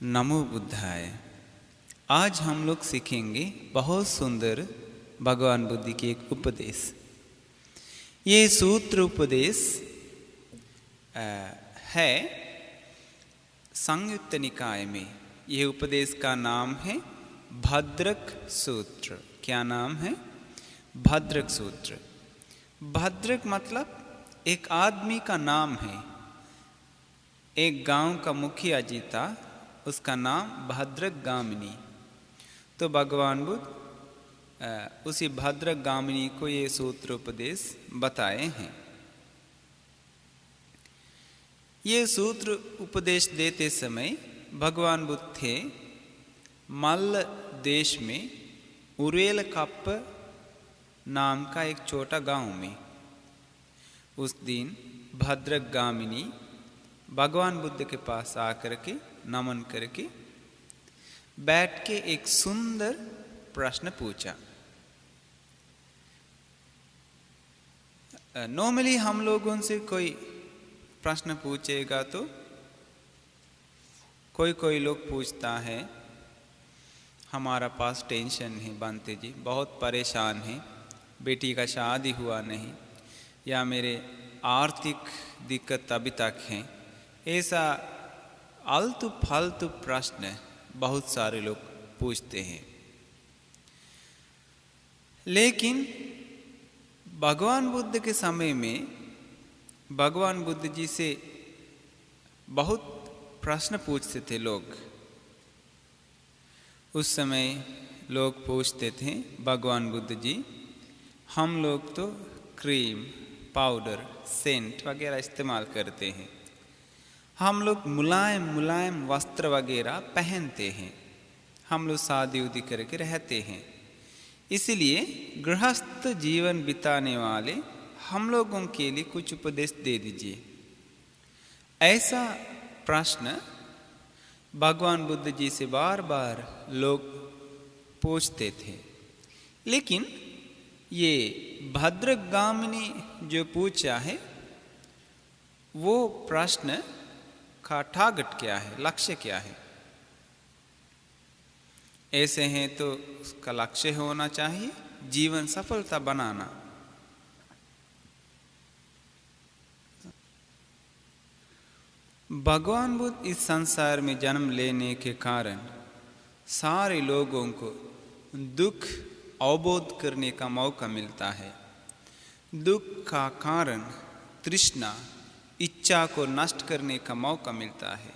नमो बुद्धाय। आज हम लोग सीखेंगे बहुत सुंदर भगवान बुद्ध की एक उपदेश। ये सूत्र उपदेश है संयुक्त निकाय में। यह उपदेश का नाम है भद्रक सूत्र। क्या नाम है? भद्रक सूत्र। भद्रक मतलब एक आदमी का नाम है। एक गांव का मुखिया जी था, उसका नाम भद्रक गामिनी। तो भगवान बुद्ध उसी भद्रक गामिनी को ये सूत्र उपदेश बताए हैं। ये सूत्र उपदेश देते समय भगवान बुद्ध थे मल्ल देश में उरेल कप नाम का एक छोटा गांव में। उस दिन भद्रक गामिनी भगवान बुद्ध के पास आकर के नमन करके बैठ के एक सुंदर प्रश्न पूछा। नॉर्मली हम लोगों से कोई प्रश्न पूछेगा तो कोई लोग पूछता है, हमारा पास टेंशन है बनते जी, बहुत परेशान है, बेटी का शादी हुआ नहीं, या मेरे आर्थिक दिक्कत अभी तक है। ऐसा आलतू फालतू प्रश्न बहुत सारे लोग पूछते हैं। लेकिन भगवान बुद्ध के समय में भगवान बुद्ध जी से बहुत प्रश्न पूछते थे लोग। उस समय लोग पूछते थे, भगवान बुद्ध जी, हम लोग तो क्रीम, पाउडर, सेंट वगैरह इस्तेमाल करते हैं, हम लोग मुलायम मुलायम वस्त्र वगैरह पहनते हैं, हम लोग शादी उदी करके रहते हैं, इसलिए गृहस्थ जीवन बिताने वाले हम लोगों के लिए कुछ उपदेश दे दीजिए। ऐसा प्रश्न भगवान बुद्ध जी से बार बार लोग पूछते थे। लेकिन ये भद्रगामिनी जो पूछा है, वो प्रश्न का टारगेट क्या है, लक्ष्य क्या है? ऐसे हैं तो उसका लक्ष्य होना चाहिए जीवन सफलता बनाना। भगवान बुद्ध इस संसार में जन्म लेने के कारण सारे लोगों को दुख अवबोध करने का मौका मिलता है। दुख का कारण तृष्णा, इच्छा को नष्ट करने का मौका मिलता है।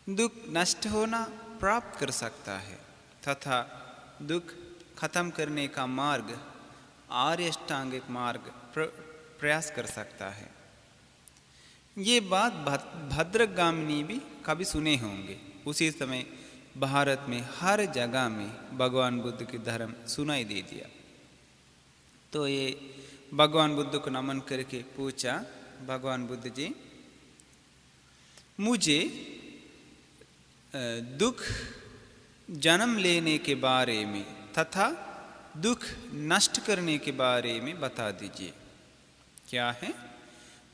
दुख नष्ट होना प्राप्त कर सकता है तथा दुख खत्म करने का मार्ग आर्य अष्टांगिक मार्ग प्रयास कर सकता है। ये बात भद्रगामिनी भी कभी सुने होंगे। उसी समय भारत में हर जगह में भगवान बुद्ध की धर्म सुनाई दे दिया। तो ये भगवान बुद्ध को नमन करके पूछा, भगवान बुद्ध जी, मुझे दुख जन्म लेने के बारे में तथा दुख नष्ट करने के बारे में बता दीजिए। क्या है?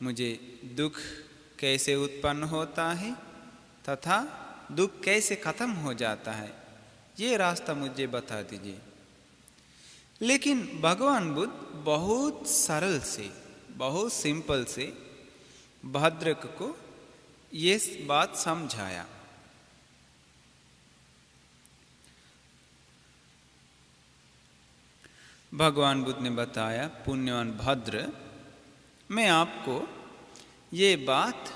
मुझे दुख कैसे उत्पन्न होता है तथा दुख कैसे खत्म हो जाता है, ये रास्ता मुझे बता दीजिए। लेकिन भगवान बुद्ध बहुत सरल से, बहुत सिंपल से भद्रक को ये बात समझाया। भगवान बुद्ध ने बताया, पुण्यवान भद्र, मैं आपको ये बात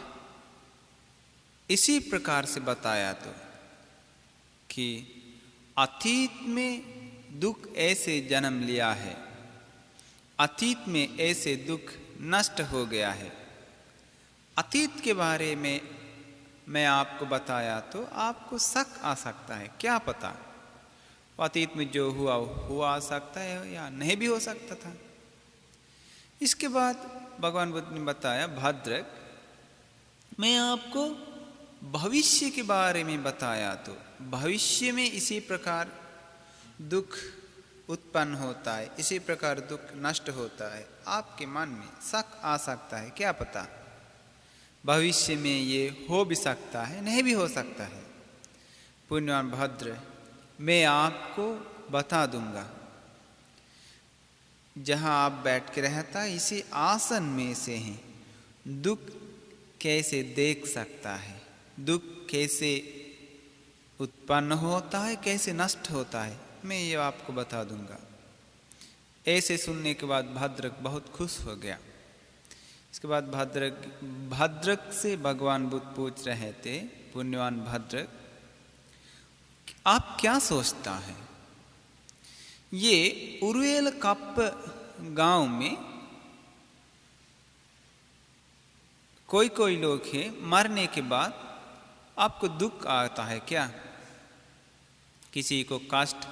इसी प्रकार से बताया तो कि अतीत में दुख ऐसे जन्म लिया है, अतीत में ऐसे दुख नष्ट हो गया है। अतीत के बारे में मैं आपको बताया तो आपको शक आ सकता है, क्या पता अतीत में जो हुआ हुआ आ सकता है या नहीं भी हो सकता था। इसके बाद भगवान बुद्ध ने बताया, भद्रक, मैं आपको भविष्य के बारे में बताया तो भविष्य में इसी प्रकार दुख उत्पन्न होता है, इसी प्रकार दुख नष्ट होता है। आपके मन में शक आ सकता है, क्या पता भविष्य में ये हो भी सकता है, नहीं भी हो सकता है। पुण्यवान भद्र, मैं आपको बता दूंगा, जहाँ आप बैठ के रहता है इसी आसन में से ही दुख कैसे देख सकता है, दुख कैसे उत्पन्न होता है, कैसे नष्ट होता है, मैं ये आपको बता दूंगा। ऐसे सुनने के बाद भद्रक बहुत खुश हो गया। इसके बाद भद्रक से भगवान बुद्ध पूछ रहे थे, पुण्यवान भद्रक, आप क्या सोचता है, ये उरुवेल कप गांव में कोई लोग हैं, मरने के बाद आपको दुख आता है क्या? किसी को कष्ट,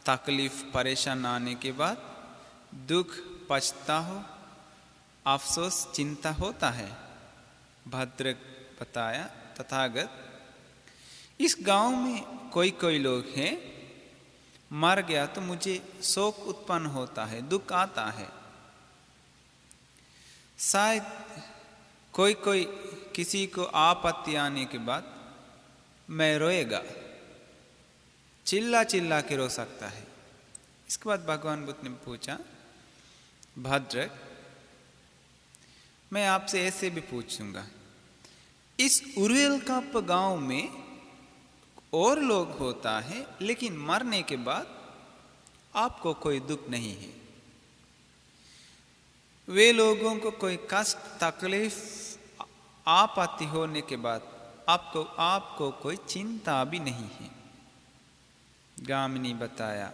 तकलीफ, परेशान आने के बाद दुख, पछता, अफसोस, चिंता होता है? भद्रक बताया, तथागत, इस गांव में कोई लोग हैं, मर गया तो मुझे शोक उत्पन्न होता है, दुख आता है। शायद कोई किसी को आपत्ति आने के बाद मैं रोएगा, चिल्ला के रो सकता है। इसके बाद भगवान बुद्ध ने पूछा, भद्रक, मैं आपसे ऐसे भी पूछूंगा, इस उरुवेल कप गांव में और लोग होता है, लेकिन मरने के बाद आपको कोई दुख नहीं है, वे लोगों को कोई कष्ट, तकलीफ, आपत्ति होने के बाद आपको कोई चिंता भी नहीं है। गामिनी बताया,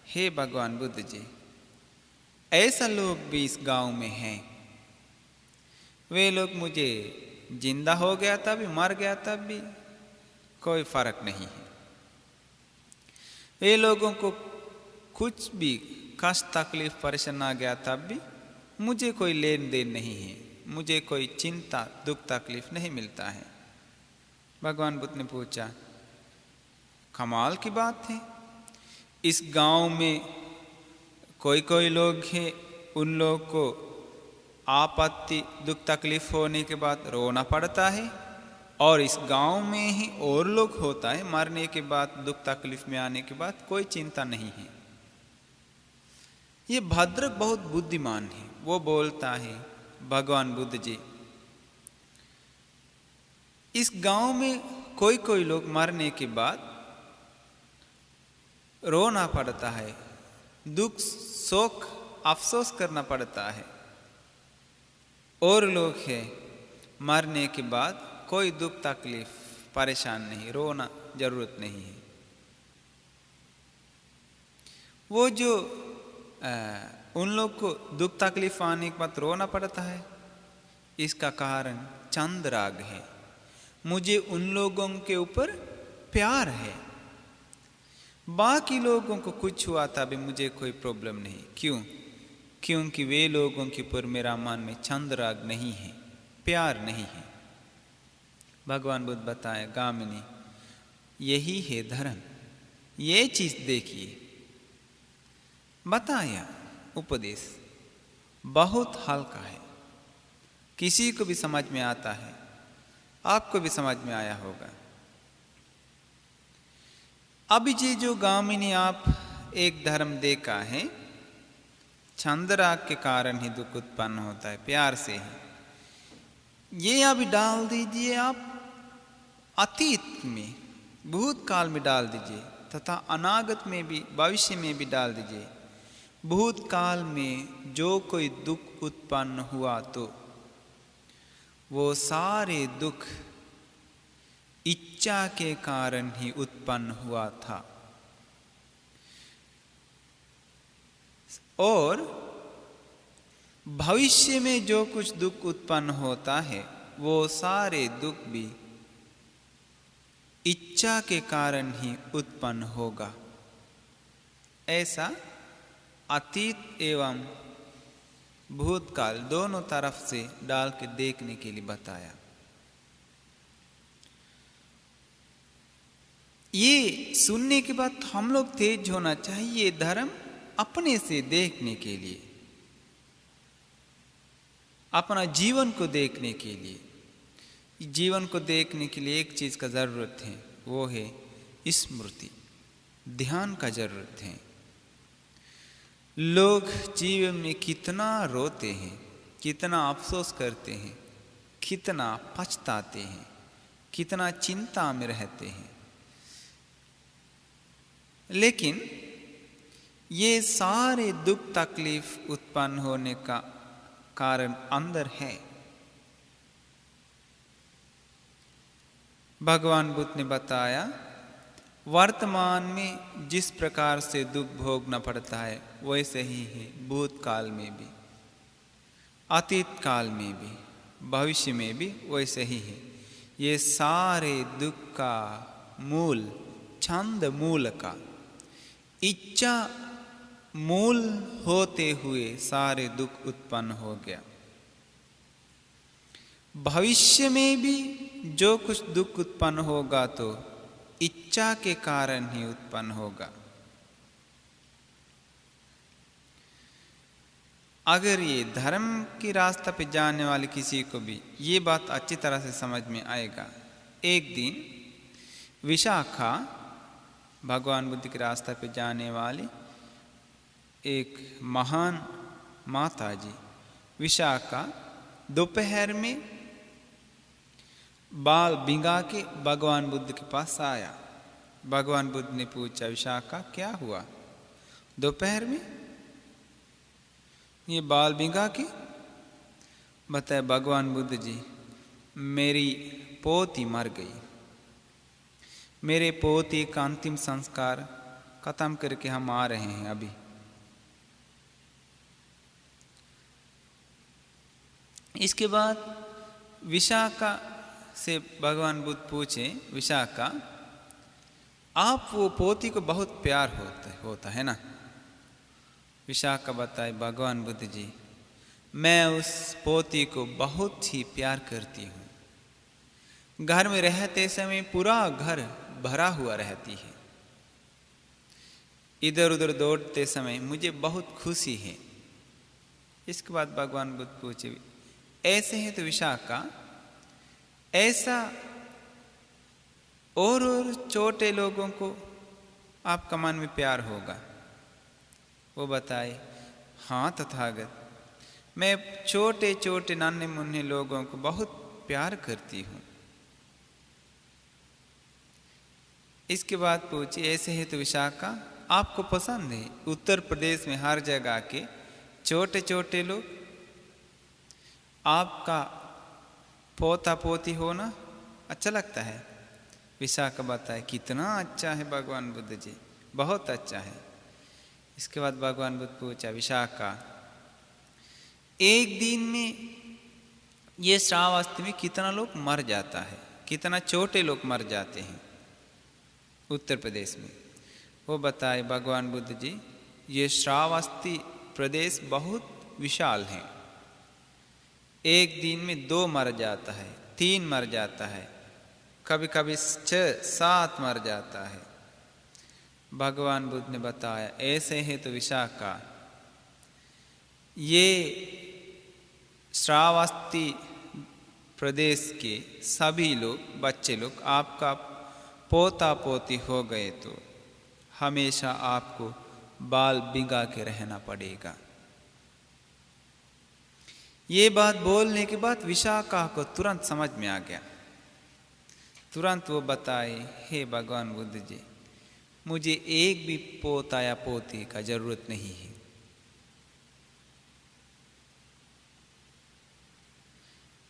हे भगवान बुद्ध जी, ऐसा लोग भी इस गांव में हैं, वे लोग मुझे जिंदा हो गया तब भी, मर गया तब भी कोई फर्क नहीं है। वे लोगों को कुछ भी कष्ट, तकलीफ, परेशान आ गया तब भी मुझे कोई लेन देन नहीं है, मुझे कोई चिंता, दुख, तकलीफ नहीं मिलता है। भगवान बुद्ध ने पूछा, कमाल की बात है, इस गांव में कोई लोग हैं, उन लोगों को आपत्ति, दुख, तकलीफ होने के बाद रोना पड़ता है, और इस गांव में ही और लोग होता है, मरने के बाद, दुख, तकलीफ में आने के बाद कोई चिंता नहीं है। ये भद्रक बहुत बुद्धिमान है। वो बोलता है, भगवान बुद्ध जी, इस गांव में कोई लोग मरने के बाद रोना पड़ता है, दुख, शोक, अफसोस करना पड़ता है, और लोग हैं मरने के बाद कोई दुख, तकलीफ, परेशान नहीं, रोना जरूरत नहीं है। वो जो उन लोग को दुख, तकलीफ आने के बाद रोना पड़ता है, इसका कारण चंद राग है। मुझे उन लोगों के ऊपर प्यार है, बाकी लोगों को कुछ हुआ था भी मुझे कोई प्रॉब्लम नहीं। क्यों? क्योंकि वे लोगों के ऊपर मेरा मन में चंद राग नहीं है, प्यार नहीं है। भगवान बुद्ध बताए, गामिनी, यही है धर्म, ये चीज देखिए। बताया उपदेश बहुत हल्का है, किसी को भी समझ में आता है, आपको भी समझ में आया होगा। अभी जी जो गामिनी आप एक धर्म देखा है, चंद्राग के कारण ही दुख उत्पन्न होता है, प्यार से ही। ये अभी डाल दीजिए आप अतीत में, भूतकाल में डाल दीजिए, तथा अनागत में भी, भविष्य में भी डाल दीजिए। भूतकाल में जो कोई दुख उत्पन्न हुआ तो वो सारे दुख इच्छा के कारण ही उत्पन्न हुआ था, और भविष्य में जो कुछ दुख उत्पन्न होता है वो सारे दुख भी इच्छा के कारण ही उत्पन्न होगा। ऐसा अतीत एवं भूतकाल दोनों तरफ से डाल के देखने के लिए बताया। ये सुनने के बाद हम लोग तेज होना चाहिए धर्म अपने से देखने के लिए, अपना जीवन को देखने के लिए। जीवन को देखने के लिए एक चीज का जरूरत है, वो है स्मृति, ध्यान का जरूरत है। लोग जीवन में कितना रोते हैं, कितना अफसोस करते हैं, कितना पछताते हैं, कितना चिंता में रहते हैं, लेकिन ये सारे दुख तकलीफ उत्पन्न होने का कारण अंदर है। भगवान बुद्ध ने बताया, वर्तमान में जिस प्रकार से दुख भोगना पड़ता है वैसे ही है भूतकाल में भी, अतीत काल में भी, भविष्य में भी वैसे ही है। ये सारे दुख का मूल छंद मूल का इच्छा मूल होते हुए सारे दुख उत्पन्न हो गया। भविष्य में भी जो कुछ दुख उत्पन्न होगा तो इच्छा के कारण ही उत्पन्न होगा। अगर ये धर्म की रास्ता पे जाने वाले किसी को भी ये बात अच्छी तरह से समझ में आएगा। एक दिन विशाखा, भगवान बुद्ध के रास्ता पे जाने वाली एक महान माता जी विशाखा दोपहर में बाल भिंगा के भगवान बुद्ध के पास आया। भगवान बुद्ध ने पूछा, विशाखा क्या हुआ, दोपहर में ये बाल भिंगा के? बताया, भगवान बुद्ध जी मेरी पोती मर गई, मेरे पोती का अंतिम संस्कार खत्म करके हम आ रहे हैं अभी। इसके बाद विशाखा से भगवान बुद्ध पूछे, विशाखा आप वो पोती को बहुत प्यार होता है ना? विशाखा बताए, भगवान बुद्ध जी मैं उस पोती को बहुत ही प्यार करती हूँ। घर में रहते समय पूरा घर भरा हुआ रहती है, इधर उधर दौड़ते समय मुझे बहुत खुशी है। इसके बाद भगवान बुद्ध पूछे, ऐसे है तो विशाखा ऐसा और छोटे लोगों को आपका मन में प्यार होगा? वो बताए, हाँ तथागत, मैं छोटे छोटे नन्हे मुन्ने लोगों को बहुत प्यार करती हूँ। इसके बाद पूछी, ऐसे है तो विशाखा आपको पसंद है उत्तर प्रदेश में हर जगह के छोटे छोटे लोग आपका पोता पोती होना अच्छा लगता है? विशाखा बताए, कितना अच्छा है भगवान बुद्ध जी, बहुत अच्छा है। इसके बाद भगवान बुद्ध पूछा, विशाखा एक दिन में ये श्रावस्ती में कितना लोग मर जाता है, कितना छोटे लोग मर जाते हैं उत्तर प्रदेश में? वो बताए, भगवान बुद्ध जी ये श्रावस्ती प्रदेश बहुत विशाल है, एक दिन में 2 मर जाता है, 3 मर जाता है, कभी कभी 6-7 मर जाता है। भगवान बुद्ध ने बताया, ऐसे है तो विशाखा ये श्रावस्ती प्रदेश के सभी लोग बच्चे लोग आपका पोता पोती हो गए तो हमेशा आपको बाल भिंगा के रहना पड़ेगा। ये बात बोलने के बाद विशाखा को तुरंत समझ में आ गया। तुरंत वो बताए, हे भगवान बुद्ध जी मुझे एक भी पोता या पोती का जरूरत नहीं है।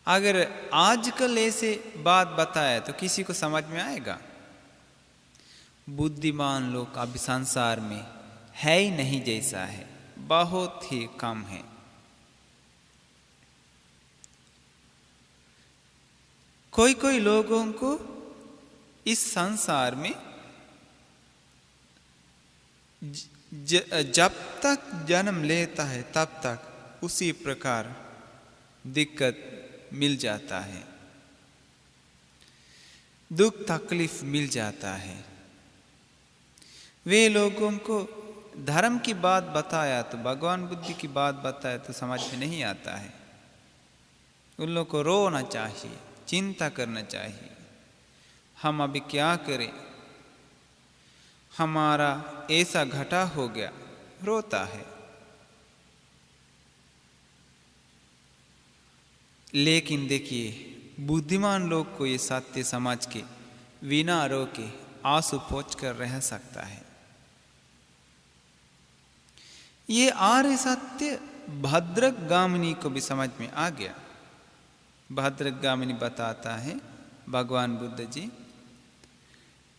अगर आजकल ऐसे बात बताए तो किसी को समझ में आएगा? बुद्धिमान लोग अभी संसार में है ही नहीं जैसा है, बहुत ही कम है। कोई कोई लोगों को इस संसार में जब तक जन्म लेता है तब तक उसी प्रकार दिक्कत मिल जाता है, दुख तकलीफ मिल जाता है। वे लोगों को धर्म की बात बताया तो भगवान बुद्ध की बात बताया तो समझ में नहीं आता है। उन लोगों को रोना चाहिए, चिंता करना चाहिए, हम अभी क्या करें, हमारा ऐसा घटा हो गया, रोता है। लेकिन देखिए, बुद्धिमान लोग को ये सत्य समझ के बिना रोके आंसू पोंछ कर रह सकता है। ये आर्य सत्य भद्रगामिनी को भी समझ में आ गया। भद्रगामिनी बताता है भगवान बुद्ध जी,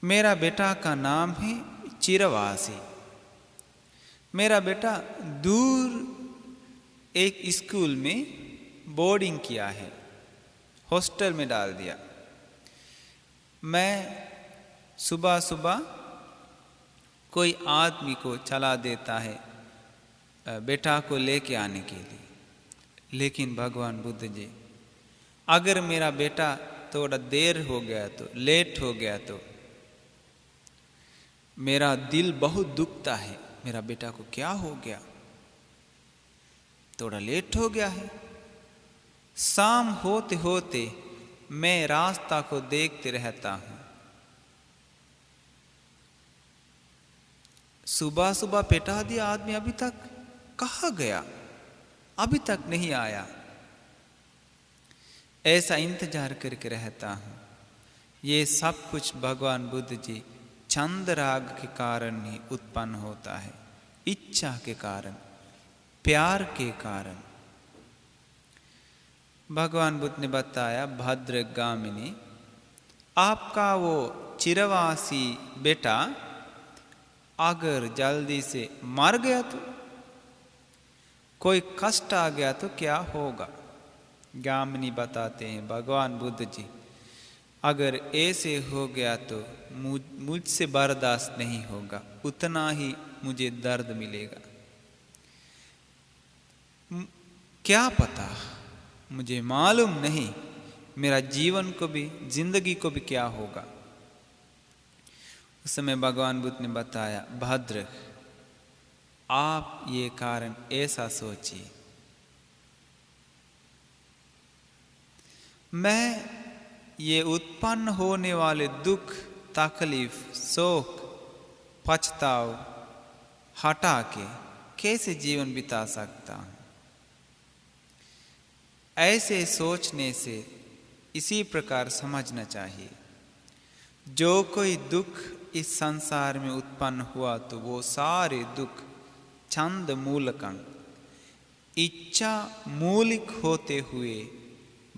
मेरा बेटा का नाम है चिरवासी। मेरा बेटा दूर एक स्कूल में बोर्डिंग किया है, हॉस्टल में डाल दिया। मैं सुबह सुबह कोई आदमी को चला देता है बेटा को लेके आने के लिए। लेकिन भगवान बुद्ध जी, अगर मेरा बेटा थोड़ा देर हो गया तो, लेट हो गया तो मेरा दिल बहुत दुखता है। मेरा बेटा को क्या हो गया, थोड़ा लेट हो गया है। शाम होते होते मैं रास्ता को देखते रहता हूं। सुबह सुबह पेटा दिया आदमी, अभी तक कहाँ गया, अभी तक नहीं आया। ऐसा इंतजार करके रहता हूं। ये सब कुछ भगवान बुद्ध जी छंद राग के कारण ही उत्पन्न होता है, इच्छा के कारण, प्यार के कारण। भगवान बुद्ध ने बताया, भद्रगामिनी, आपका वो चिरवासी बेटा अगर जल्दी से मर गया तो, कोई कष्ट आ गया तो क्या होगा। गामिनी बताते हैं भगवान बुद्ध जी, अगर ऐसे हो गया तो मुझसे बर्दाश्त नहीं होगा, उतना ही मुझे दर्द मिलेगा। क्या पता, मुझे मालूम नहीं मेरा जीवन को भी, जिंदगी को भी क्या होगा। उस समय भगवान बुद्ध ने बताया, भद्र, आप ये कारण ऐसा सोचिए, मैं ये उत्पन्न होने वाले दुख, तकलीफ, शोक, पछताव हटा के कैसे जीवन बिता सकता हूं। ऐसे सोचने से इसी प्रकार समझना चाहिए, जो कोई दुख इस संसार में उत्पन्न हुआ तो वो सारे दुख छंद मूलकं, इच्छा मूलिक होते हुए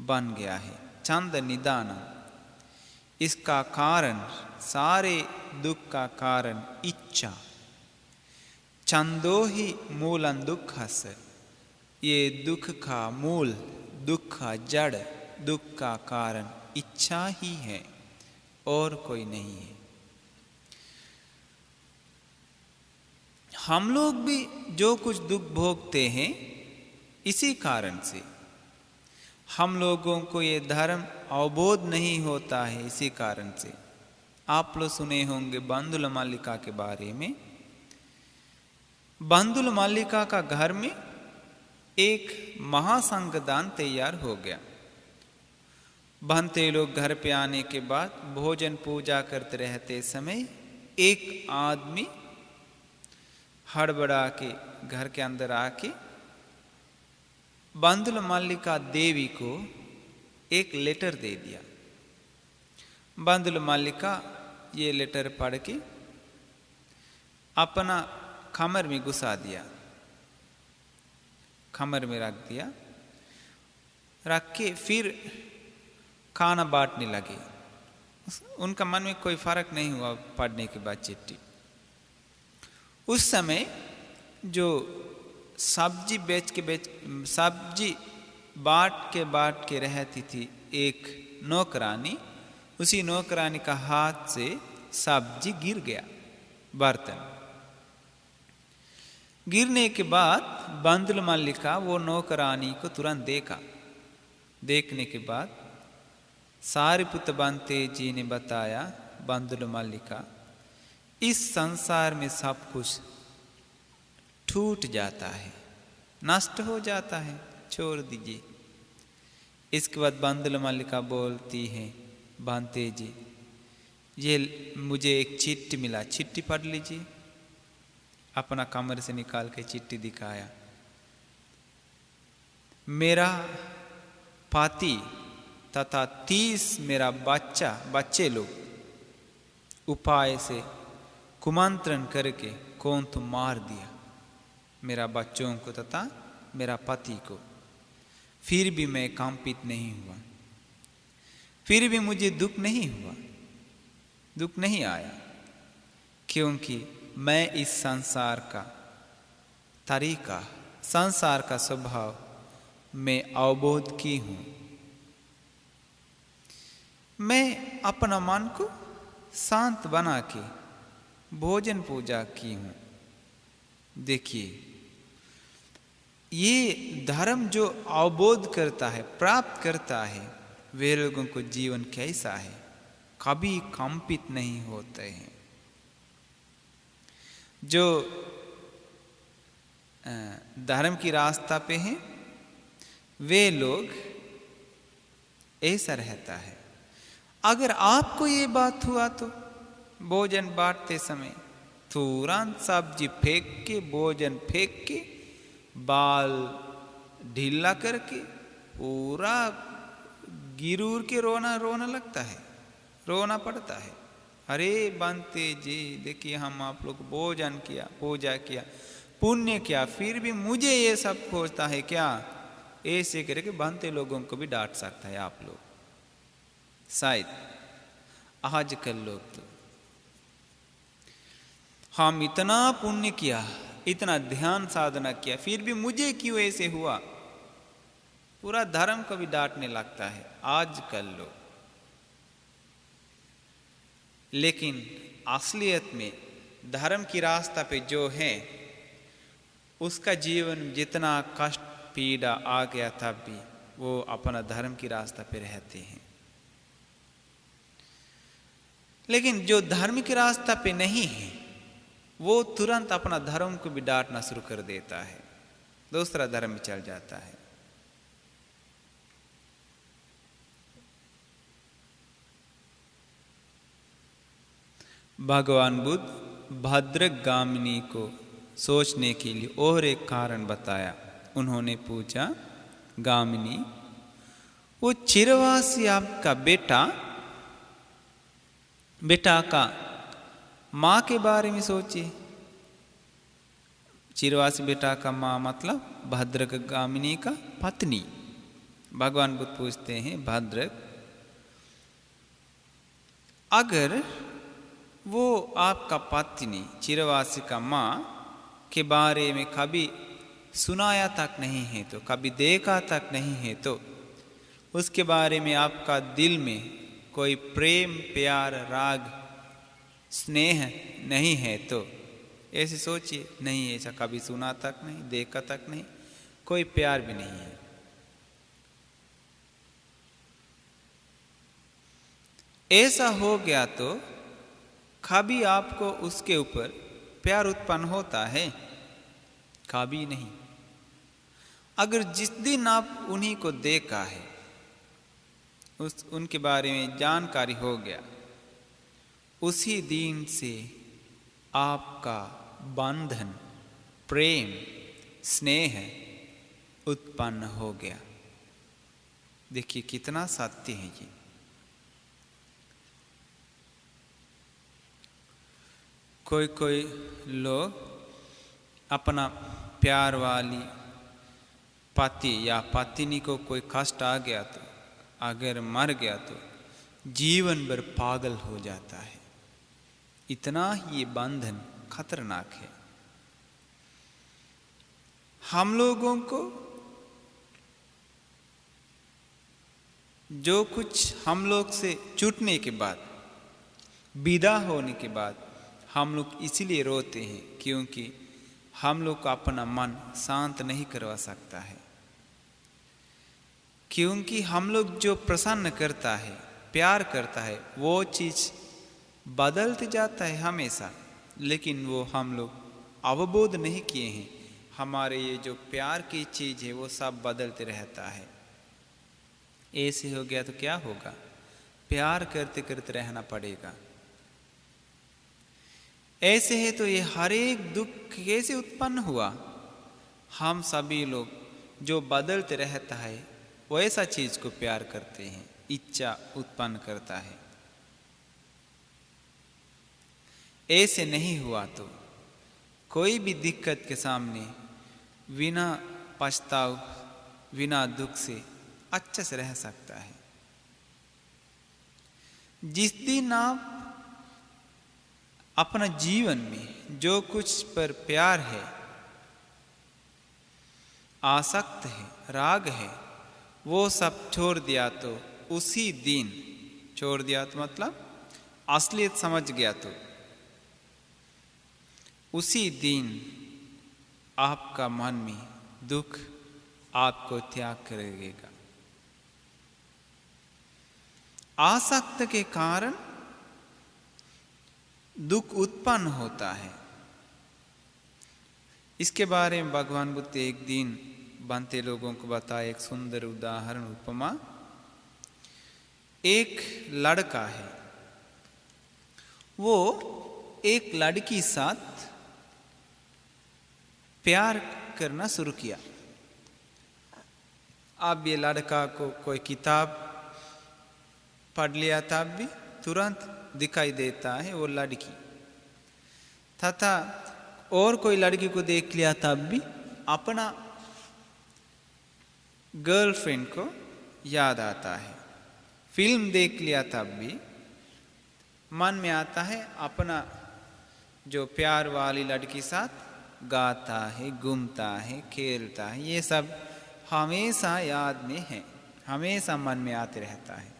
बन गया है। छंद निदानम, इसका कारण, सारे दुख का कारण इच्छा। छंदो ही मूलं दुःखस्य, ये दुख का मूल, दुख का जड़, दुख का कारण इच्छा ही है और कोई नहीं है। हम लोग भी जो कुछ दुख भोगते हैं इसी कारण से। हम लोगों को ये धर्म अवबोध नहीं होता है इसी कारण से। आप लोग सुने होंगे बंधुल मालिका के बारे में। बंधुल मालिका का घर में एक महासंगदान तैयार हो गया। भंते लोग घर पे आने के बाद भोजन पूजा करते रहते समय एक आदमी हड़बड़ा के घर के अंदर आके बंधुल मालिका देवी को एक लेटर दे दिया। बंधुल मालिका ये लेटर पढ़ के अपना कमर में घुसा दिया, कमर में रख दिया। रख के फिर खाना बांटने लगे। उनका मन में कोई फर्क नहीं हुआ पढ़ने के बाद चिट्ठी। उस समय जो सब्जी सब्जी बांट के रहती थी एक नौकरानी, उसी नौकरानी का हाथ से सब्जी गिर गया, बर्तन गिरने के बाद बंधुल मालिका वो नौकरानी को तुरंत देखा। देखने के बाद सारिपुत्र बंते जी ने बताया, बंधुल मालिका, इस संसार में सब कुछ टूट जाता है, नष्ट हो जाता है, छोड़ दीजिए। इसके बाद बंधुल मालिका बोलती है, बंते जी, ये मुझे एक चिट्ठी मिला, चिट्ठी पढ़ लीजिए। अपना कमरे से निकाल के चिट्ठी दिखाया। मेरा पति तथा 30 मेरा बच्चे लोग उपाय से कुमंत्रण करके कौन तो मार दिया मेरा बच्चों को तथा मेरा पति को। फिर भी मैं कंपित नहीं हुआ, फिर भी मुझे दुख नहीं हुआ, दुख नहीं आया, क्योंकि मैं इस संसार का तरीका, संसार का स्वभाव मैं अवबोध की हूँ। मैं अपना मन को शांत बना के भोजन पूजा की हूँ। देखिए, ये धर्म जो अवबोध करता है, प्राप्त करता है, वे लोगों को जीवन कैसा है, कभी कंपित नहीं होते हैं। जो धर्म की रास्ता पे हैं वे लोग ऐसा रहता है। अगर आपको ये बात हुआ तो भोजन बांटते समय तुरंत सब्जी फेंक के, भोजन फेंक के, बाल ढीला करके पूरा गिरूर के रोना लगता है, रोना पड़ता है। अरे बनते जी, देखिए हम आप लोग भोजन किया, पूजा किया, पुण्य किया, फिर भी मुझे ये सब खोजता है क्या? ऐसे करके बनते लोगों को भी डांट सकता है आप लोग। शायद आजकल लोग तो हम इतना पुण्य किया, इतना ध्यान साधना किया, फिर भी मुझे क्यों ऐसे हुआ, पूरा धर्म को भी डांटने लगता है आजकल लोग। लेकिन असलियत में धर्म की रास्ता पे जो है उसका जीवन जितना कष्ट पीड़ा आ गया तब भी वो अपना धर्म की रास्ता पे रहते हैं। लेकिन जो धर्म की रास्ता पे नहीं है वो तुरंत अपना धर्म को भी डांटना शुरू कर देता है, दूसरा धर्म में चल जाता है। भगवान बुद्ध भद्रगामिनी को सोचने के लिए और एक कारण बताया। उन्होंने पूछा, गामिनी, वो चिरवासी आपका बेटा का माँ के बारे में सोचिए। चिरवासी बेटा का माँ मतलब भद्रगामिनी का पत्नी। भगवान बुद्ध पूछते हैं, भद्र, अगर वो आपका पत्नी चिरवासी का माँ के बारे में कभी सुनाया तक नहीं है तो, कभी देखा तक नहीं है तो, उसके बारे में आपका दिल में कोई प्रेम, प्यार, राग, स्नेह नहीं है तो ऐसे सोचिए। नहीं, ऐसा कभी सुना तक नहीं, देखा तक नहीं, कोई प्यार भी नहीं है। ऐसा हो गया तो कभी आपको उसके ऊपर प्यार उत्पन्न होता है? कभी नहीं। अगर जिस दिन आप उन्हीं को देखा है, उनके बारे में जानकारी हो गया, उसी दिन से आपका बंधन, प्रेम, स्नेह उत्पन्न हो गया। देखिए कितना सत्य है ये। कोई लोग अपना प्यार वाली पति या पत्नी को कोई कष्ट आ गया तो, अगर मर गया तो जीवन भर पागल हो जाता है। इतना ये बंधन खतरनाक है। हम लोगों को जो कुछ हम लोग से छूटने के बाद, विदा होने के बाद, हम लोग इसीलिए रोते हैं क्योंकि हम लोग को अपना मन शांत नहीं करवा सकता है। क्योंकि हम लोग जो प्रसन्न करता है, प्यार करता है, वो चीज़ बदलते जाता है हमेशा, लेकिन वो हम लोग अवबोध नहीं किए हैं। हमारे ये जो प्यार की चीज़ है वो सब बदलते रहता है। ऐसे हो गया तो क्या होगा? प्यार करते करते रहना पड़ेगा, ऐसे है तो ये हर एक दुख कैसे उत्पन्न हुआ? हम सभी लोग जो बदलते रहता है वैसा चीज को प्यार करते हैं, इच्छा उत्पन्न करता है। ऐसे नहीं हुआ तो कोई भी दिक्कत के सामने बिना पछताव, बिना दुख से अच्छे से रह सकता है। जिस दिन आप अपना जीवन में जो कुछ पर प्यार है, आसक्त है, राग है, वो सब छोड़ दिया तो उसी दिन छोड़ दिया तो मतलब असलियत समझ गया तो उसी दिन आपका मन में दुख आपको त्याग करेगा। आसक्त के कारण दुख उत्पन्न होता है। इसके बारे में भगवान बुद्ध एक दिन बनते लोगों को बताया एक सुंदर उदाहरण, उपमा। एक लड़का है, वो एक लड़की साथ प्यार करना शुरू किया। अब ये लड़का को कोई किताब पढ़ लिया तब भी तुरंत दिखाई देता है वो लड़की, तथा और कोई लड़की को देख लिया तब भी अपना गर्लफ्रेंड को याद आता है। फिल्म देख लिया तब भी मन में आता है अपना जो प्यार वाली लड़की साथ गाता है, घूमता है, खेलता है। ये सब हमेशा याद में है, हमेशा मन में आते रहता है।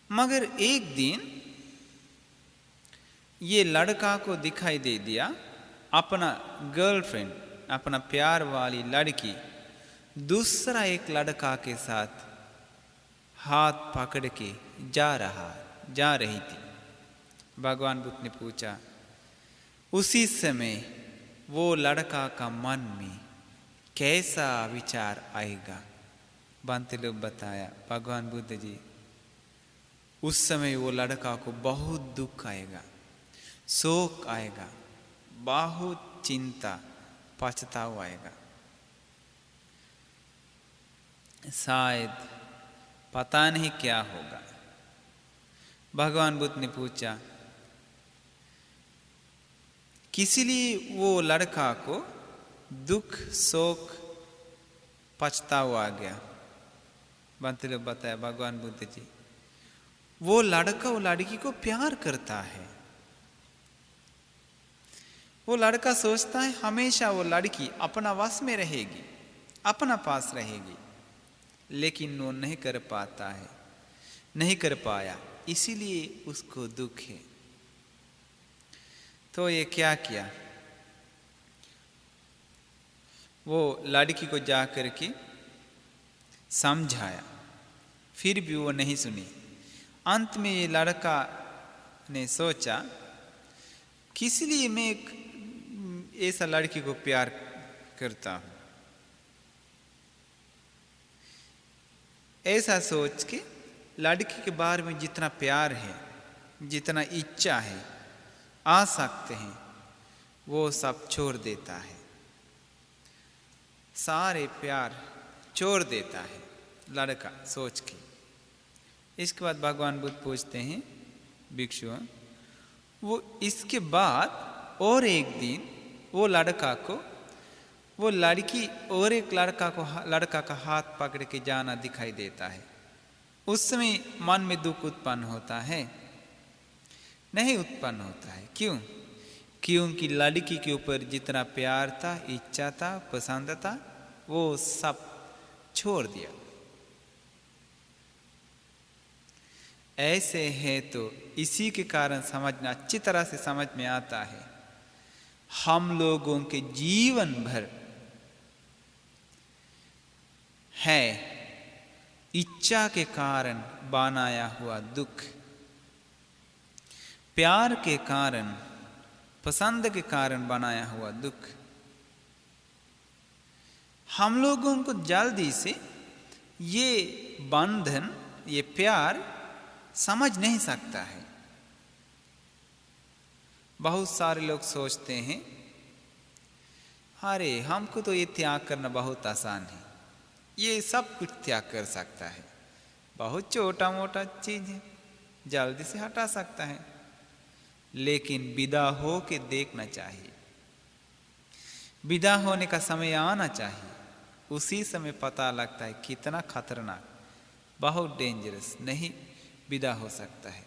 मगर एक दिन ये लड़का को दिखाई दे दिया अपना गर्लफ्रेंड, अपना प्यार वाली लड़की दूसरा एक लड़का के साथ हाथ पकड़ के जा रही थी। भगवान बुद्ध ने पूछा, उसी समय वो लड़का का मन में कैसा विचार आएगा? बनते लोग बताया, भगवान बुद्ध जी, उस समय वो लड़का को बहुत दुख आएगा, शोक आएगा, बहुत चिंता, पछतावा आएगा। शायद पता नहीं क्या होगा। भगवान बुद्ध ने पूछा, किस लिए वो लड़का को दुख, शोक, पछतावा आ गया? बनते लोग बताया, भगवान बुद्ध जी, वो लड़का वो लड़की को प्यार करता है। वो लड़का सोचता है हमेशा वो लड़की अपना वश में रहेगी, अपना पास रहेगी, लेकिन वो नहीं कर पाता है, नहीं कर पाया, इसीलिए उसको दुख है। तो ये क्या किया? वो लड़की को जा कर के समझाया, फिर भी वो नहीं सुनी। अंत में ये लड़का ने सोचा, किस लिए मैं ऐसा लड़की को प्यार करता हूं? ऐसा सोच के लड़की के बारे में जितना प्यार है, जितना इच्छा है, आ सकते हैं, वो सब छोड़ देता है, सारे प्यार छोड़ देता है लड़का सोच के। इसके बाद भगवान बुद्ध पूछते हैं, भिक्षु, वो इसके बाद और एक दिन वो लड़का को, वो लड़की और एक लड़का का हाथ पकड़ के जाना दिखाई देता है। उस समय मन में दुख उत्पन्न होता है? नहीं उत्पन्न होता है। क्यों? क्योंकि लड़की के ऊपर जितना प्यार था, इच्छा था, पसंद था, वो सब छोड़ दिया। ऐसे है तो इसी के कारण समझना, अच्छी तरह से समझ में आता है, हम लोगों के जीवन भर है इच्छा के कारण बनाया हुआ दुख, प्यार के कारण, पसंद के कारण बनाया हुआ दुख। हम लोगों को जल्दी से ये बंधन, ये प्यार समझ नहीं सकता है। बहुत सारे लोग सोचते हैं अरे हमको तो ये त्याग करना बहुत आसान है, ये सब कुछ त्याग कर सकता है, बहुत छोटा मोटा चीज है, जल्दी से हटा सकता है। लेकिन विदा हो के देखना चाहिए, विदा होने का समय आना चाहिए, उसी समय पता लगता है कितना खतरनाक, बहुत डेंजरस, नहीं विदा हो सकता है।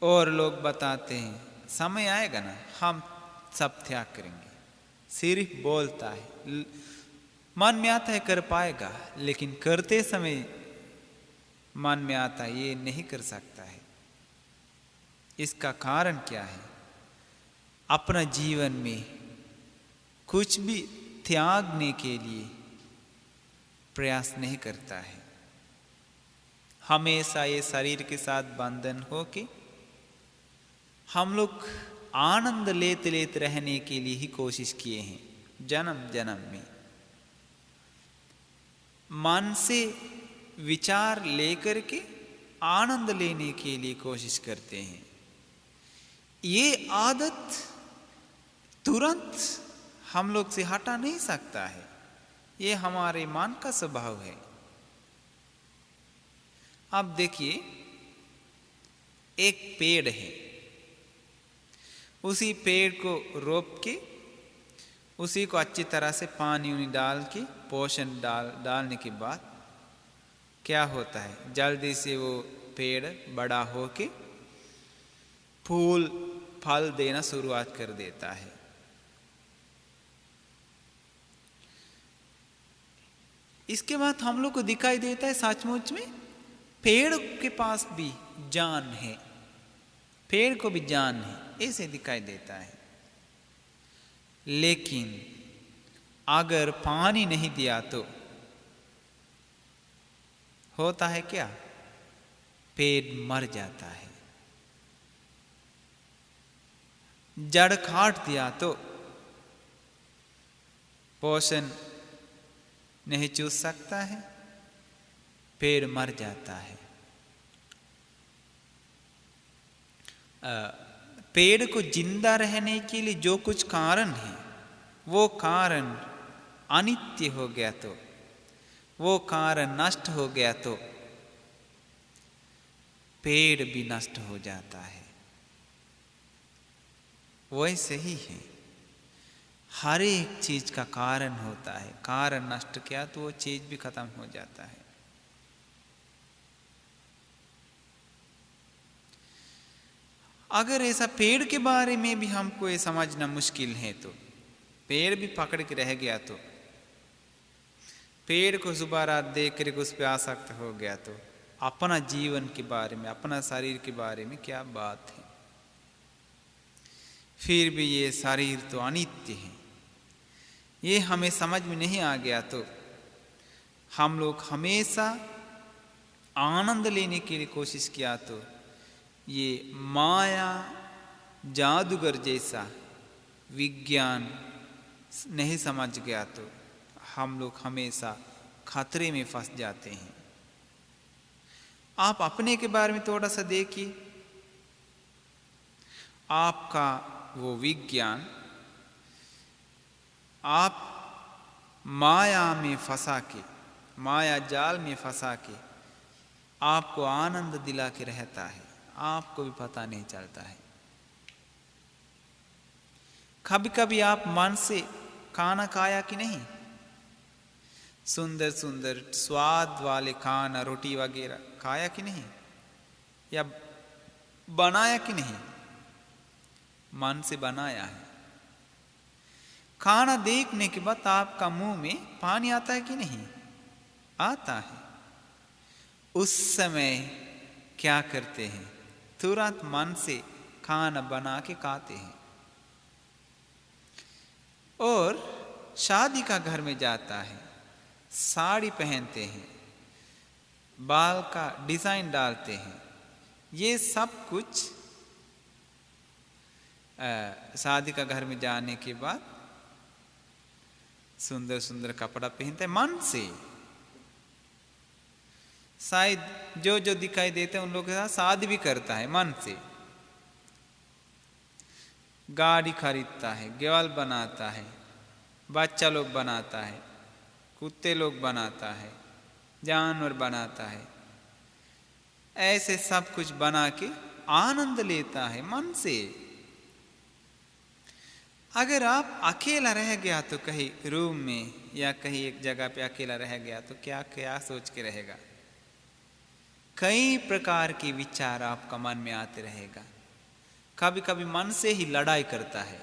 और लोग बताते हैं समय आएगा ना हम सब त्याग करेंगे, सिर्फ बोलता है, मन में आता है कर पाएगा, लेकिन करते समय मन में आता है ये नहीं कर सकता है। इसका कारण क्या है? अपना जीवन में कुछ भी त्यागने के लिए प्रयास नहीं करता है, हमेशा ये शरीर के साथ बंधन हो के हम लोग आनंद लेते लेते रहने के लिए ही कोशिश किए हैं। जन्म जन्म में मन से विचार लेकर के आनंद लेने के लिए कोशिश करते हैं। ये आदत तुरंत हम लोग से हटा नहीं सकता है, ये हमारे मन का स्वभाव है। अब देखिए एक पेड़ है, उसी पेड़ को रोप के उसी को अच्छी तरह से पानी उनी डाल के पोषण डालने के बाद क्या होता है, जल्दी से वो पेड़ बड़ा हो के फूल फल देना शुरुआत कर देता है। इसके बाद हम लोग को दिखाई देता है सचमुच में पेड़ के पास भी जान है, पेड़ को भी जान है, ऐसे दिखाई देता है। लेकिन अगर पानी नहीं दिया तो होता है क्या, पेड़ मर जाता है। जड़ काट दिया तो पोषण नहीं चूस सकता है, पेड़ मर जाता है। पेड़ को जिंदा रहने के लिए जो कुछ कारण है वो कारण अनित्य हो गया तो, वो कारण नष्ट हो गया तो पेड़ भी नष्ट हो जाता है। वैसे ही है, हर एक चीज का कारण होता है, कारण नष्ट किया तो वो चीज भी खत्म हो जाता है। अगर ऐसा पेड़ के बारे में भी हमको ये समझना मुश्किल है तो, पेड़ भी पकड़ के रह गया तो, पेड़ को सुबह रात देख कर उस पर आसक्त हो गया तो अपना जीवन के बारे में, अपना शरीर के बारे में क्या बात है। फिर भी ये शरीर तो अनित्य है, ये हमें समझ में नहीं आ गया तो हम लोग हमेशा आनंद लेने के लिए कोशिश किया तो ये माया जादूगर जैसा विज्ञान नहीं समझ गया तो हम लोग हमेशा खतरे में फंस जाते हैं। आप अपने के बारे में थोड़ा सा देखिए, आपका वो विज्ञान आप माया में फंसा के, माया जाल में फंसा के आपको आनंद दिला के रहता है, आपको भी पता नहीं चलता है। कभी कभी आप मन से खाना खाया कि नहीं, सुंदर सुंदर स्वाद वाले खाना रोटी वगैरह खाया कि नहीं, या बनाया कि नहीं, मन से बनाया है। खाना देखने के बाद आपका मुंह में पानी आता है कि नहीं, आता है। उस समय क्या करते हैं, तुरंत मन से खाना बना के खाते हैं। और शादी का घर में जाता है, साड़ी पहनते हैं, बाल का डिजाइन डालते हैं, ये सब कुछ शादी का घर में जाने के बाद सुंदर सुंदर कपड़ा पहनते हैं मन से। शायद जो जो दिखाई देते हैं उन लोगों के साथ शादी भी करता है मन से, गाड़ी खरीदता है, गेवल बनाता है, बच्चा लोग बनाता है, कुत्ते लोग बनाता है, जानवर बनाता है, ऐसे सब कुछ बना के आनंद लेता है मन से। अगर आप अकेला रह गया तो कहीं रूम में या कहीं एक जगह पे अकेला रह गया तो क्या क्या सोच के रहेगा, कई प्रकार के विचार आपका मन में आते रहेगा। कभी कभी मन से ही लड़ाई करता है,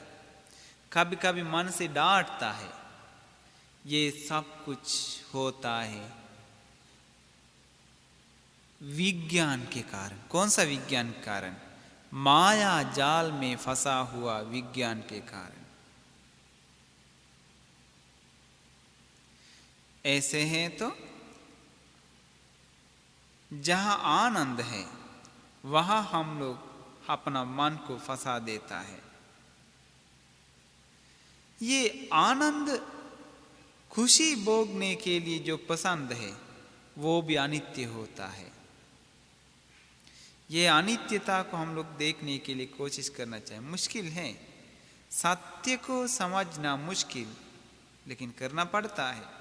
कभी कभी मन से डांटता है। ये सब कुछ होता है विज्ञान के कारण। कौन सा विज्ञान के कारण? माया जाल में फंसा हुआ विज्ञान के कारण। ऐसे हैं तो जहां आनंद है वहां हम लोग अपना मन को फंसा देता है। ये आनंद खुशी भोगने के लिए जो पसंद है वो भी अनित्य होता है। ये अनित्यता को हम लोग देखने के लिए कोशिश करना चाहिए। मुश्किल है, सत्य को समझना मुश्किल, लेकिन करना पड़ता है।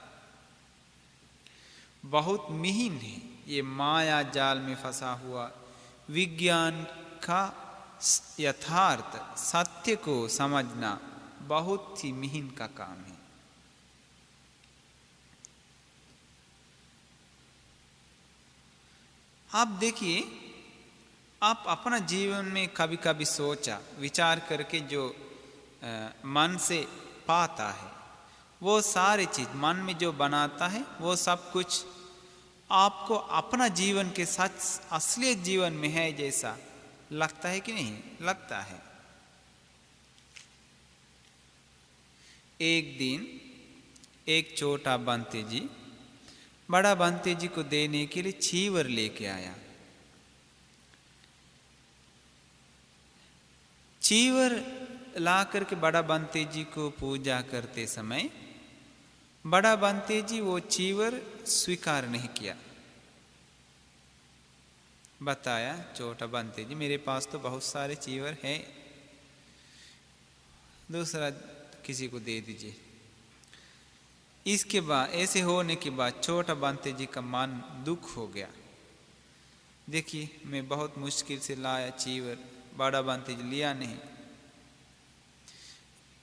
बहुत मिहीन है ये माया जाल में फंसा हुआ विज्ञान का यथार्थ सत्य को समझना बहुत ही मिहीन का काम है। आप देखिए, आप अपना जीवन में कभी कभी सोचा विचार करके जो मन से पाता है वो सारी चीज मन में जो बनाता है वो सब कुछ आपको अपना जीवन के सच असली जीवन में है जैसा लगता है कि नहीं लगता है? एक दिन एक छोटा बंते जी बड़ा बंते जी को देने के लिए चीवर लेके आया। चीवर ला करके बड़ा बंते जी को पूजा करते समय बड़ा बंते जी वो चीवर स्वीकार नहीं किया। बताया, छोटा बंते जी मेरे पास तो बहुत सारे चीवर हैं, दूसरा किसी को दे दीजिए। इसके बाद ऐसे होने के बाद छोटा बंते जी का मन दुख हो गया। देखिए, मैं बहुत मुश्किल से लाया चीवर, बड़ा बंते जी लिया नहीं।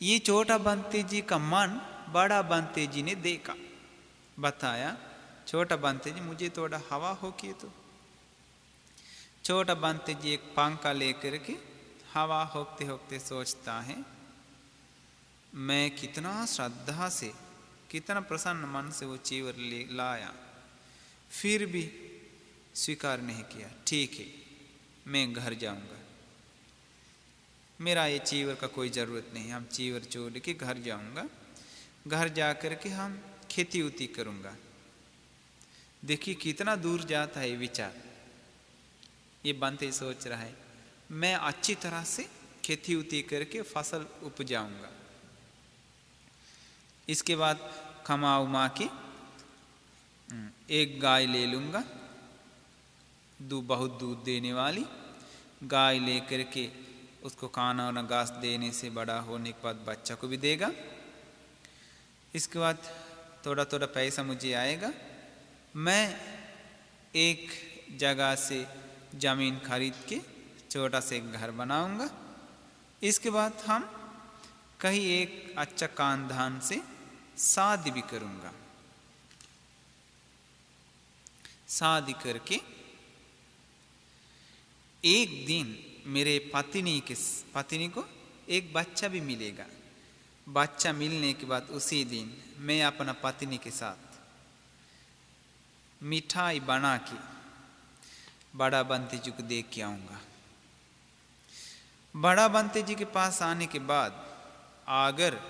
ये छोटा बंते जी का मन बड़ा बंते जी ने देखा। बताया, छोटा बंते जी मुझे थोड़ा हवा हो की। तो छोटा बंते जी एक पंखा लेकर के हवा होकते होकते सोचता है, मैं कितना श्रद्धा से कितना प्रसन्न मन से वो चीवर ले लाया, फिर भी स्वीकार नहीं किया। ठीक है, मैं घर जाऊंगा, मेरा ये चीवर का कोई ज़रूरत नहीं, हम चीवर छोड़ के घर जाऊंगा, घर जा कर के हम खेती उती करूंगा। देखिए कितना दूर जाता है विचार। ये बंते सोच रहा है मैं अच्छी तरह से खेती उती करके फसल उपजाऊंगा, इसके बाद कमा उमा के एक गाय ले लूंगा, बहुत दूध देने वाली गाय ले करके उसको खाना और घास देने से बड़ा होने के बाद बच्चा को भी देगा। इसके बाद थोड़ा थोड़ा पैसा मुझे आएगा, मैं एक जगह से ज़मीन खरीद के छोटा सा एक घर बनाऊंगा। इसके बाद हम कहीं एक अच्छा खानदान से शादी भी करूंगा। शादी करके एक दिन मेरे पत्नी को एक बच्चा भी मिलेगा। बच्चा मिलने के बाद उसी दिन मैं अपना पत्नी के साथ मिठाई बना के बड़ा बंते जी को दे के आऊँगा। बड़ा बंते जी के पास आने के बाद अगर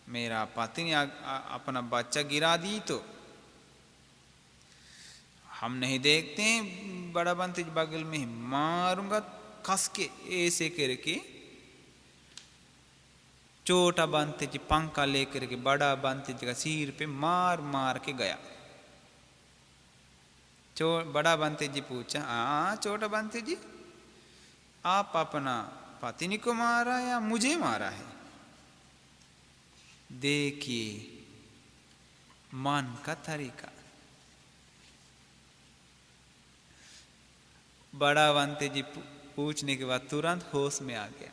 मेरा पत्नी अपना बच्चा गिरा दी तो हम नहीं देखते हैं, बड़ा बंते जी बगल में मारूंगा कस के, ऐसे करके छोटा बंते जी पंखा लेकर के बड़ा बंते जी का सिर पे मार मार के गया। बड़ा बंते जी पूछा, हाँ छोटा बंते जी, आप अपना पत्नी को मारा या मुझे मारा है? देखिए मन का तरीका। बड़ा बंते जी पूछने के बाद तुरंत होश में आ गया।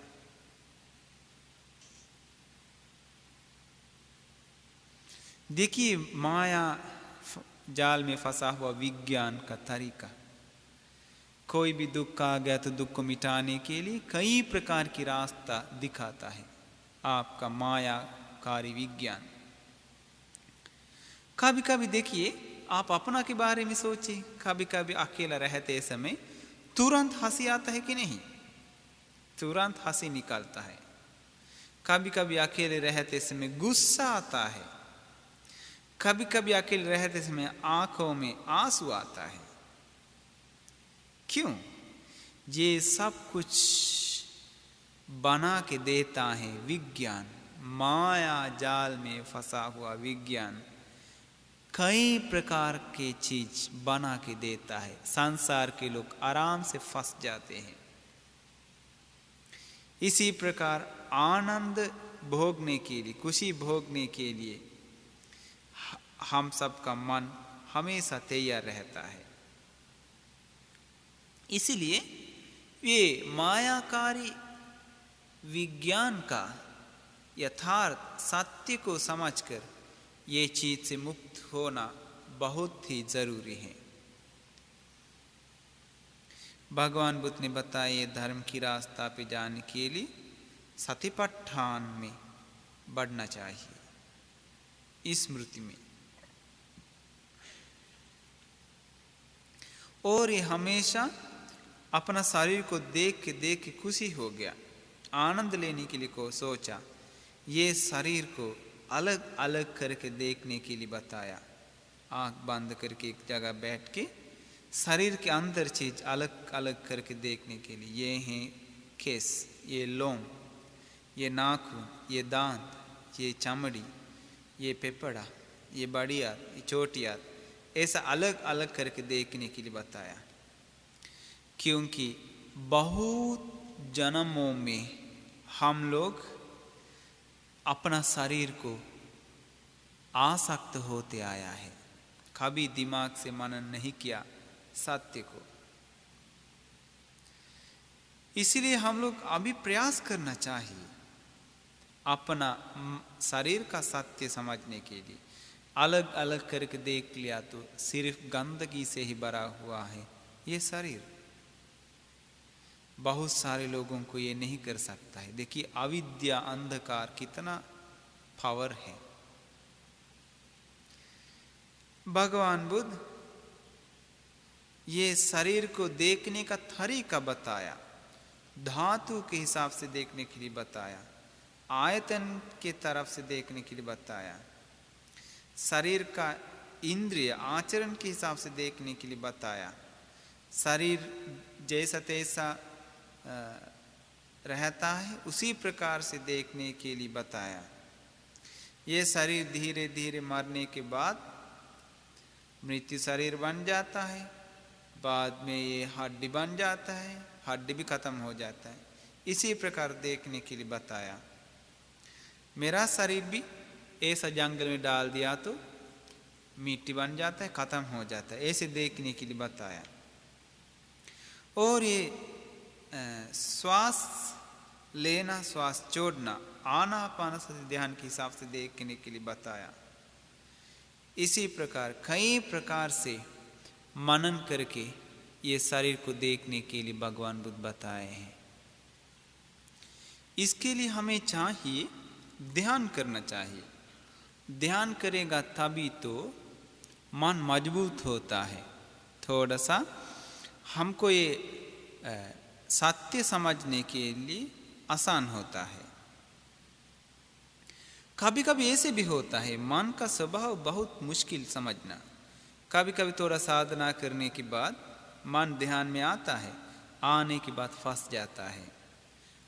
देखिए माया जाल में फंसा हुआ विज्ञान का तरीका। कोई भी दुख आ गया तो दुख को मिटाने के लिए कई प्रकार की रास्ता दिखाता है आपका मायाकारी विज्ञान। कभी कभी देखिए आप अपना के बारे में सोचिए, कभी कभी अकेला रहते समय तुरंत हंसी आता है कि नहीं? तुरंत हंसी निकलता है। कभी कभी अकेले रहते समय गुस्सा आता है। कभी कभी अकेले रहते समय आंखों में आंसू आता है। क्यों? ये सब कुछ बना के देता है विज्ञान। माया जाल में फंसा हुआ विज्ञान कई प्रकार के चीज बना के देता है। संसार के लोग आराम से फंस जाते हैं। इसी प्रकार आनंद भोगने के लिए, खुशी भोगने के लिए हम सबका मन हमेशा तैयार रहता है। इसलिए ये मायाकारी विज्ञान का यथार्थ सत्य को समझकर ये चीज से मुक्त होना बहुत ही जरूरी है। भगवान बुद्ध ने बताया धर्म की रास्ता पे जाने के लिए सतिपट्ठान में बढ़ना चाहिए, स्मृति में। और ये हमेशा अपना शरीर को देख के खुशी हो गया, आनंद लेने के लिए को सोचा। ये शरीर को अलग अलग करके देखने के लिए बताया। आंख बंद करके एक जगह बैठ के शरीर के अंदर चीज अलग अलग करके देखने के लिए। ये हैं केस, ये लोम, ये नाखून, ये दांत, ये चमड़ी, ये पेपड़ा, ये बड़ी आंत, ये छोटी आंत, ऐसा अलग अलग करके देखने के लिए बताया। क्योंकि बहुत जन्मों में हम लोग अपना शरीर को आसक्त होते आया है, कभी दिमाग से मनन नहीं किया सत्य को। इसलिए हम लोग अभी प्रयास करना चाहिए अपना शरीर का सत्य समझने के लिए। अलग अलग करके देख लिया तो सिर्फ गंदगी से ही भरा हुआ है ये शरीर। बहुत सारे लोगों को ये नहीं कर सकता है। देखिए अविद्या, अंधकार कितना पावर है। भगवान बुद्ध ये शरीर को देखने का तरीका बताया, धातु के हिसाब से देखने के लिए बताया, आयतन के तरफ से देखने के लिए बताया, शरीर का इंद्रिय आचरण के हिसाब से देखने के लिए बताया, शरीर जैसा तैसा रहता है उसी प्रकार से देखने के लिए बताया। ये शरीर धीरे धीरे मरने के बाद मृत्यु शरीर बन जाता है, बाद में ये हड्डी बन जाता है, हड्डी भी खत्म हो जाता है। इसी प्रकार देखने के लिए बताया। मेरा शरीर भी ऐसा जंगल में डाल दिया तो मिट्टी बन जाता है, खत्म हो जाता है, ऐसे देखने के लिए बताया। और ये श्वास लेना, श्वास छोड़ना, आनापानसति ध्यान के हिसाब से देखने के लिए बताया। इसी प्रकार कई प्रकार से मनन करके ये शरीर को देखने के लिए भगवान बुद्ध बताए हैं। इसके लिए हमें चाहिए ध्यान करना चाहिए। ध्यान करेगा तभी तो मन मजबूत होता है। थोड़ा सा हमको ये सत्य समझने के लिए आसान होता है। कभी कभी ऐसे भी होता है मन का स्वभाव बहुत मुश्किल समझना। कभी कभी थोड़ा साधना करने के बाद मन ध्यान में आता है, आने के बाद फंस जाता है।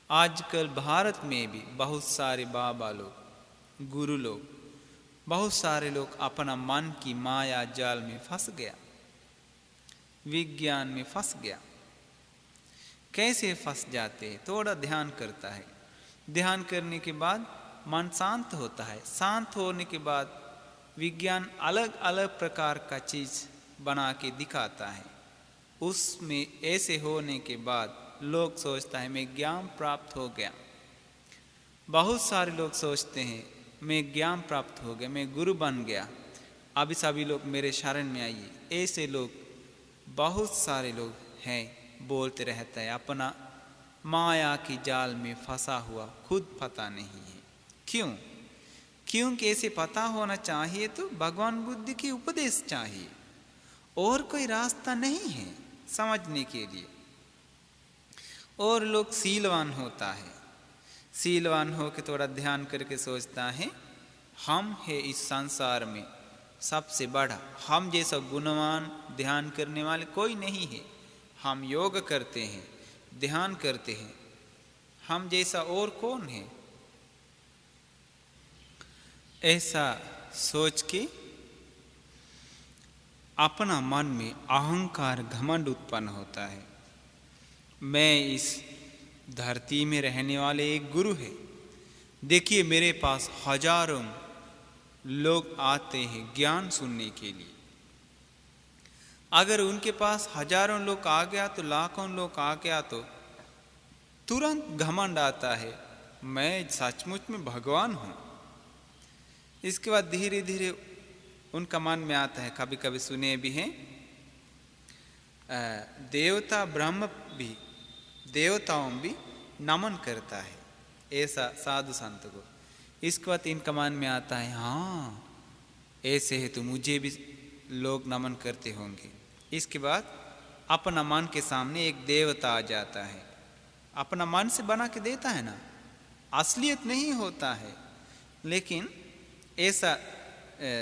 आजकल भारत में भी बहुत सारे बाबा लोग, गुरु लोग, बहुत सारे लोग अपना मन की माया जाल में फंस गया। विज्ञान में फंस गया। कैसे फंस जाते हैं? थोड़ा ध्यान करता है, ध्यान करने के बाद मन शांत होता है। शांत होने के बाद विज्ञान अलग अलग प्रकार का चीज़ बना के दिखाता है। उसमें ऐसे होने के बाद लोग सोचता है मैं ज्ञान प्राप्त हो गया। बहुत सारे लोग सोचते हैं मैं ज्ञान प्राप्त हो गया, मैं गुरु बन गया, अभी सभी लोग मेरे शरण में आइए। ऐसे लोग बहुत सारे लोग हैं, बोलते रहता है, अपना माया की जाल में फंसा हुआ खुद पता नहीं है। क्यों? क्योंकि ऐसे पता होना चाहिए तो भगवान बुद्ध की उपदेश चाहिए, और कोई रास्ता नहीं है समझने के लिए। और लोग सीलवान होता है, सीलवान हो के थोड़ा ध्यान करके सोचता है हम है इस संसार में सबसे बड़ा, हम जैसा गुणवान ध्यान करने वाले कोई नहीं है। हम योग करते हैं, ध्यान करते हैं, हम जैसा और कौन है? ऐसा सोच के अपना मन में अहंकार घमंड उत्पन्न होता है। मैं इस धरती में रहने वाले एक गुरु है, देखिए मेरे पास हजारों लोग आते हैं ज्ञान सुनने के लिए। अगर उनके पास हजारों लोग आ गया तो लाखों लोग आ गया तो तुरंत घमंड आता है मैं सचमुच में भगवान हूँ। इसके बाद धीरे धीरे उनका मन में आता है, कभी कभी सुने भी हैं, देवता ब्रह्म भी, देवताओं भी नमन करता है, ऐसा साधु संत को। इसके बाद इनका मन में आता है हाँ ऐसे है तो मुझे भी लोग नमन करते होंगे। इसके बाद अपना मन के सामने एक देवता आ जाता है, अपना मन से बना के देता है ना, असलियत नहीं होता है। लेकिन ऐसा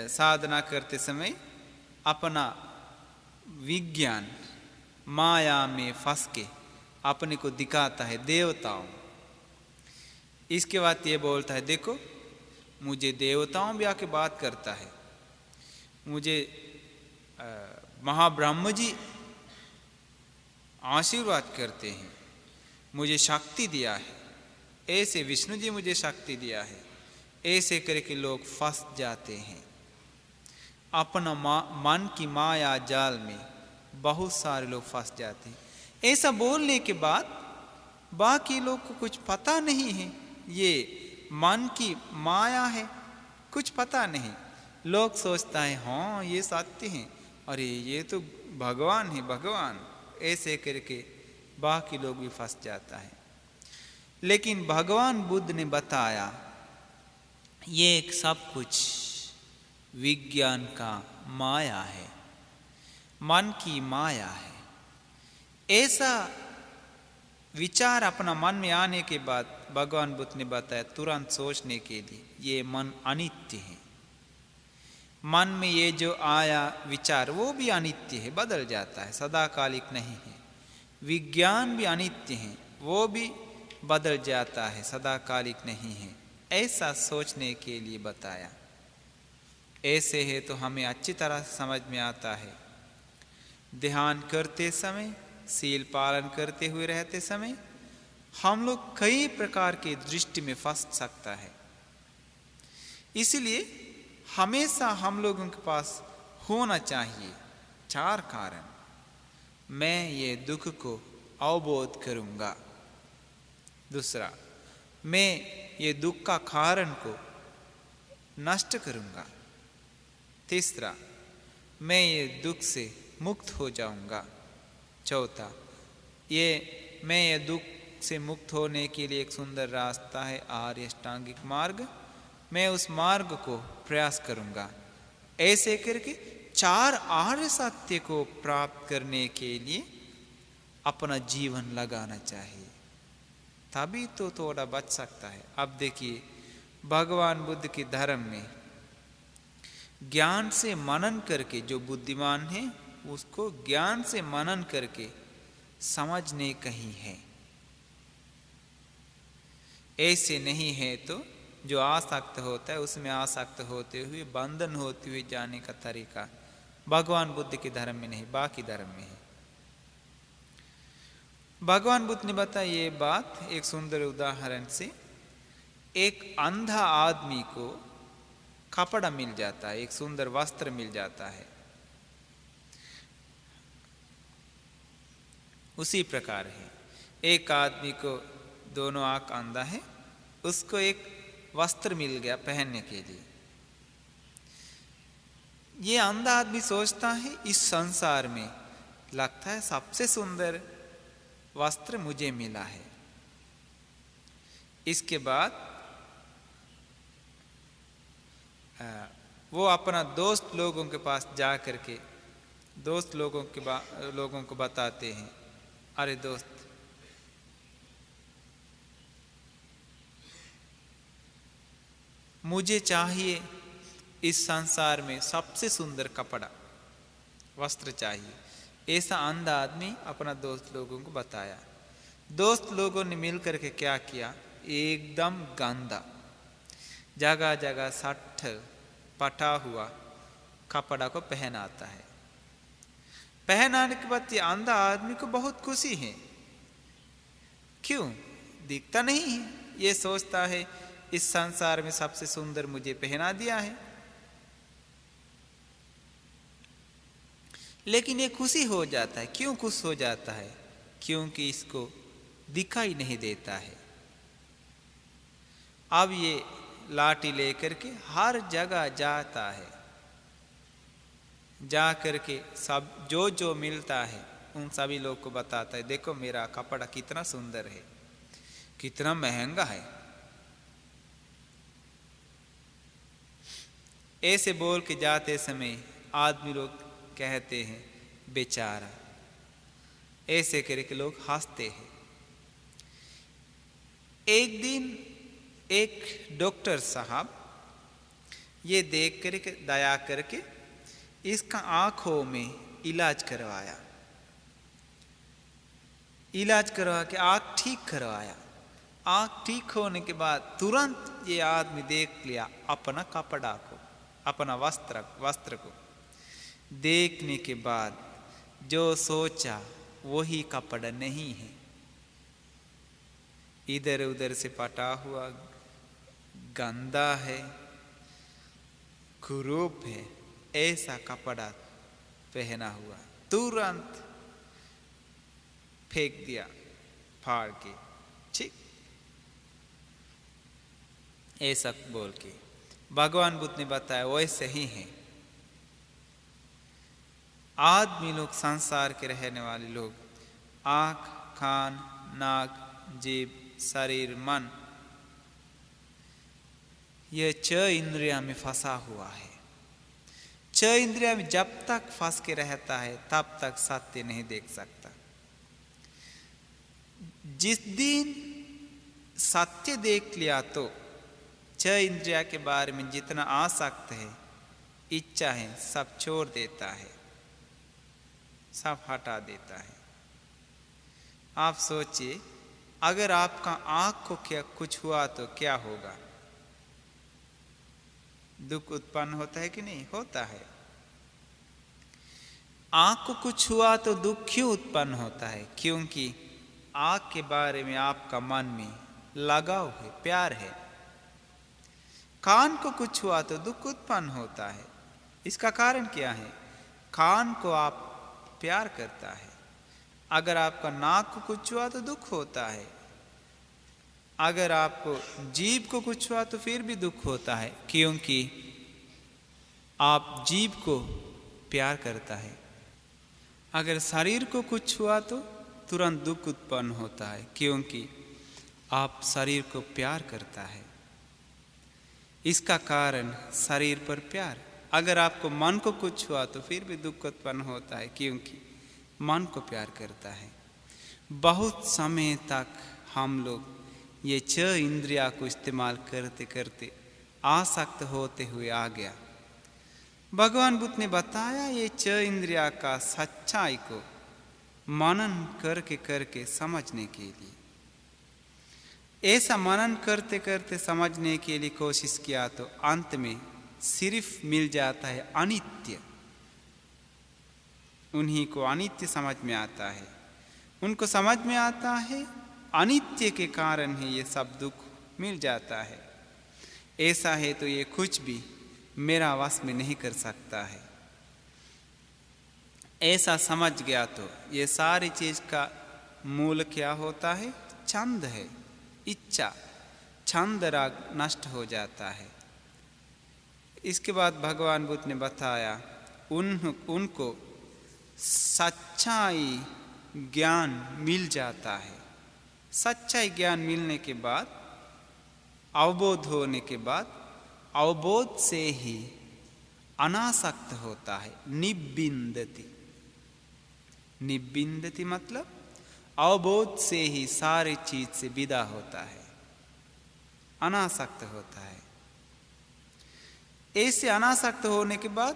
साधना करते समय अपना विज्ञान माया में फंस के अपने को दिखाता है देवताओं। इसके बाद ये बोलता है देखो मुझे देवताओं भी आके बात करता है, मुझे महाब्रह्म जी आशीर्वाद करते हैं, मुझे शक्ति दिया है, ऐसे विष्णु जी मुझे शक्ति दिया है। ऐसे करके लोग फंस जाते हैं अपना मन की माया जाल में, बहुत सारे लोग फंस जाते हैं। ऐसा बोलने के बाद बाकी लोग को कुछ पता नहीं है, ये मन की माया है, कुछ पता नहीं। लोग सोचता है हाँ ये सत्य है, अरे ये तो भगवान है भगवान, ऐसे करके बाकी लोग भी फंस जाता है। लेकिन भगवान बुद्ध ने बताया ये एक सब कुछ विज्ञान का माया है, मन की माया है। ऐसा विचार अपना मन में आने के बाद भगवान बुद्ध ने बताया तुरंत सोचने के लिए ये मन अनित्य है। मन में ये जो आया विचार वो भी अनित्य है, बदल जाता है, सदाकालिक नहीं है। विज्ञान भी अनित्य है, वो भी बदल जाता है, सदाकालिक नहीं है। ऐसा सोचने के लिए बताया। ऐसे है तो हमें अच्छी तरह समझ में आता है, ध्यान करते समय, सील पालन करते हुए रहते समय हम लोग कई प्रकार के दृष्टि में फंस सकता है। इसलिए हमेशा हम लोगों के पास होना चाहिए 4 कारण। मैं ये दुख को अवबोध करूँगा, दूसरा मैं ये दुख का कारण को नष्ट करूँगा, तीसरा मैं ये दुख से मुक्त हो जाऊँगा, चौथा मैं ये दुख से मुक्त होने के लिए एक सुंदर रास्ता है आर्य अष्टांगिक मार्ग, मैं उस मार्ग को प्रयास करूँगा। ऐसे करके 4 आर्य सत्य को प्राप्त करने के लिए अपना जीवन लगाना चाहिए, तभी तो थोड़ा बच सकता है। अब देखिए भगवान बुद्ध के धर्म में ज्ञान से मनन करके जो बुद्धिमान है उसको ज्ञान से मनन करके समझने कहीं है, ऐसे नहीं है तो जो आसक्त होता है उसमें आसक्त होते हुए बंधन होते हुए जाने का तरीका भगवान बुद्ध के धर्म में नहीं, बाकी धर्म में है। भगवान बुद्ध ने बताया ये बात एक सुंदर उदाहरण से। एक अंधा आदमी को कपड़ा मिल जाता है, एक सुंदर वस्त्र मिल जाता है। उसी प्रकार है, एक आदमी को दोनों आंख अंधा है, उसको एक वस्त्र मिल गया पहनने के लिए। ये अंधा आदमी सोचता है इस संसार में लगता है सबसे सुंदर वस्त्र मुझे मिला है। इसके बाद वो अपना दोस्त लोगों के पास जा करके दोस्त लोगों को बताते हैं, अरे दोस्त, मुझे चाहिए इस संसार में सबसे सुंदर कपड़ा वस्त्र चाहिए। ऐसा अंधा आदमी अपना दोस्त लोगों को बताया। दोस्त लोगों ने मिलकर के क्या किया, एकदम गंदा जगह जगह सट्ठ पटा हुआ कपड़ा को पहनाता है। पहनाने के बाद ये अंधा आदमी को बहुत खुशी है। क्यों? दिखता नहीं है, ये सोचता है इस संसार में सबसे सुंदर मुझे पहना दिया है। लेकिन ये खुशी हो जाता है। क्यों खुश हो जाता है? क्योंकि इसको दिखाई नहीं देता है। अब ये लाठी लेकर के हर जगह जाता है, जा करके सब जो जो मिलता है उन सभी लोग को बताता है, देखो मेरा कपड़ा कितना सुंदर है, कितना महंगा है। ऐसे बोल के जाते समय आदमी लोग कहते हैं बेचारा। ऐसे करके लोग हंसते हैं। एक दिन एक डॉक्टर साहब ये देख करके दया करके इसका आंखों में इलाज करवाया। इलाज करवा के आंख ठीक करवाया। आंख ठीक होने के बाद तुरंत ये आदमी देख लिया अपना कपड़ा को, अपना वस्त्र को। देखने के बाद जो सोचा वही कपड़ा नहीं है, इधर उधर से पटा हुआ, गंदा है, कुरूप है, ऐसा कपड़ा पहना हुआ तुरंत फेंक दिया फाड़ के, ठीक ऐसा बोल के। भगवान बुद्ध ने बताया वैसे ही है। आदमी लोग, संसार के रहने वाले लोग, आँख, कान, नाक, जीभ, शरीर, मन, यह 6 इंद्रिया में फंसा हुआ है। 6 इंद्रिया में जब तक फंस के रहता है तब तक सत्य नहीं देख सकता। जिस दिन सत्य देख लिया तो 6 इंद्रिया के बारे में जितना आसक्त है, इच्छा है, सब छोड़ देता है, सब हटा देता है। आप सोचिए, अगर आपका आँख को क्या कुछ हुआ तो क्या होगा? दुख उत्पन्न होता है कि नहीं? होता है। आँख को कुछ हुआ तो दुख क्यों उत्पन्न होता है? क्योंकि आँख के बारे में आपका मन में लगाव है, प्यार है। कान को कुछ हुआ तो दुख उत्पन्न होता है। इसका कारण क्या है? कान को आप प्यार करता है। अगर आपका नाक को कुछ हुआ तो दुख होता है। अगर आपको जीभ को कुछ हुआ तो फिर भी दुख होता है, क्योंकि आप जीभ को प्यार करता है। अगर शरीर को कुछ हुआ तो तुरंत दुख उत्पन्न होता है, क्योंकि आप शरीर को प्यार करता है। इसका कारण शरीर पर प्यार। अगर आपको मन को कुछ हुआ तो फिर भी दुख उत्पन्न होता है, क्योंकि मन को प्यार करता है। बहुत समय तक हम लोग ये 6 इंद्रिया को इस्तेमाल करते करते आसक्त होते हुए आ गया। भगवान बुद्ध ने बताया ये 6 इंद्रिया का सच्चाई को मनन करके करके समझने के लिए। ऐसा मनन करते करते समझने के लिए कोशिश किया तो अंत में सिर्फ मिल जाता है अनित्य। उन्हीं को अनित्य समझ में आता है। उनको समझ में आता है अनित्य के कारण ही ये सब दुख मिल जाता है। ऐसा है तो ये कुछ भी मेरा वश में नहीं कर सकता है। ऐसा समझ गया तो ये सारी चीज का मूल क्या होता है? छंद है, इच्छा। छंद राग नष्ट हो जाता है। इसके बाद भगवान बुद्ध ने बताया उनको सच्चाई ज्ञान मिल जाता है। सच्चाई ज्ञान मिलने के बाद, अवबोध होने के बाद, अवबोध से ही अनासक्त होता है। निब्बिंदति, निब्बिंदति मतलब अवबोध से ही सारी चीज से विदा होता है, अनासक्त होता है। ऐसे अनासक्त होने के बाद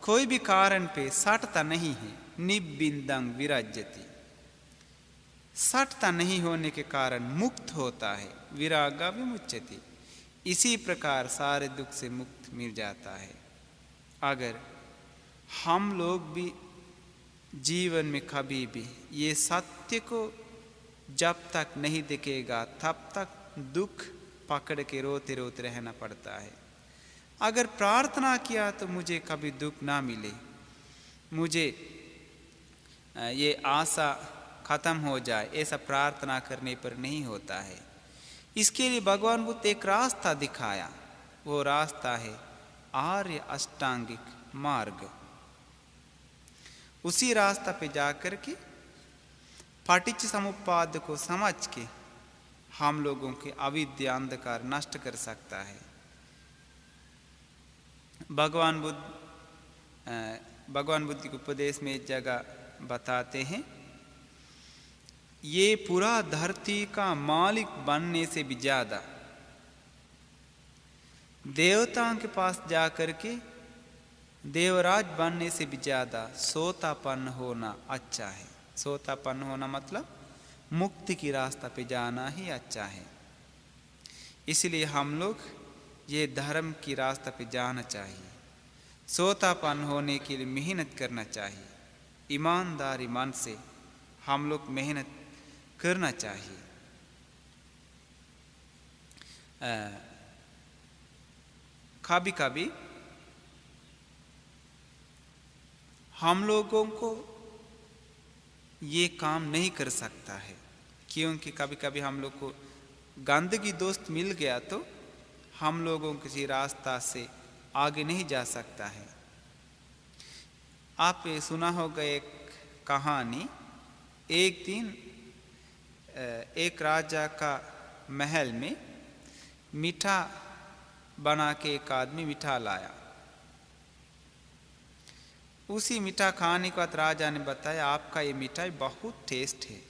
कोई भी कारण पे सटता नहीं है। निब्बिंदं विराज्यति, सटता नहीं होने के कारण मुक्त होता है। विरागा विमुच्यति, इसी प्रकार सारे दुख से मुक्त मिल जाता है। अगर हम लोग भी जीवन में कभी भी ये सत्य को जब तक नहीं दिखेगा तब तक दुख पकड़ के रोते रोते रहना पड़ता है। अगर प्रार्थना किया तो मुझे कभी दुख ना मिले, मुझे ये आशा खत्म हो जाए, ऐसा प्रार्थना करने पर नहीं होता है। इसके लिए भगवान बुद्ध एक रास्ता दिखाया। वो रास्ता है आर्य अष्टांगिक मार्ग। उसी रास्ता पे जाकर के पटिच्च समुप्पाद को समझ के हम लोगों के अविद्या अंधकार नष्ट कर सकता है। भगवान बुद्ध के उपदेश में एक जगह बताते हैं, ये पूरा धरती का मालिक बनने से भी ज्यादा देवताओं के पास जाकर के देवराज बनने से भी ज्यादा सोतापन्न होना अच्छा है। सोतापन्न होना मतलब मुक्ति की रास्ता पे जाना ही अच्छा है। इसलिए हम लोग ये धर्म की रास्ता पे जाना चाहिए। सोतापन्न होने के लिए मेहनत करना चाहिए। ईमानदारी मन से हम लोग मेहनत करना चाहिए। कभी कभी हम लोगों को ये काम नहीं कर सकता है, क्योंकि कभी कभी हम लोग को गंदगी दोस्त मिल गया तो हम लोगों किसी रास्ता से आगे नहीं जा सकता है। आप सुना होगा एक कहानी। एक दिन एक राजा का महल में मीठा बना के एक आदमी मीठा लाया। उसी मीठा खाने के बाद राजा ने बताया, आपका ये मिठाई बहुत टेस्ट है,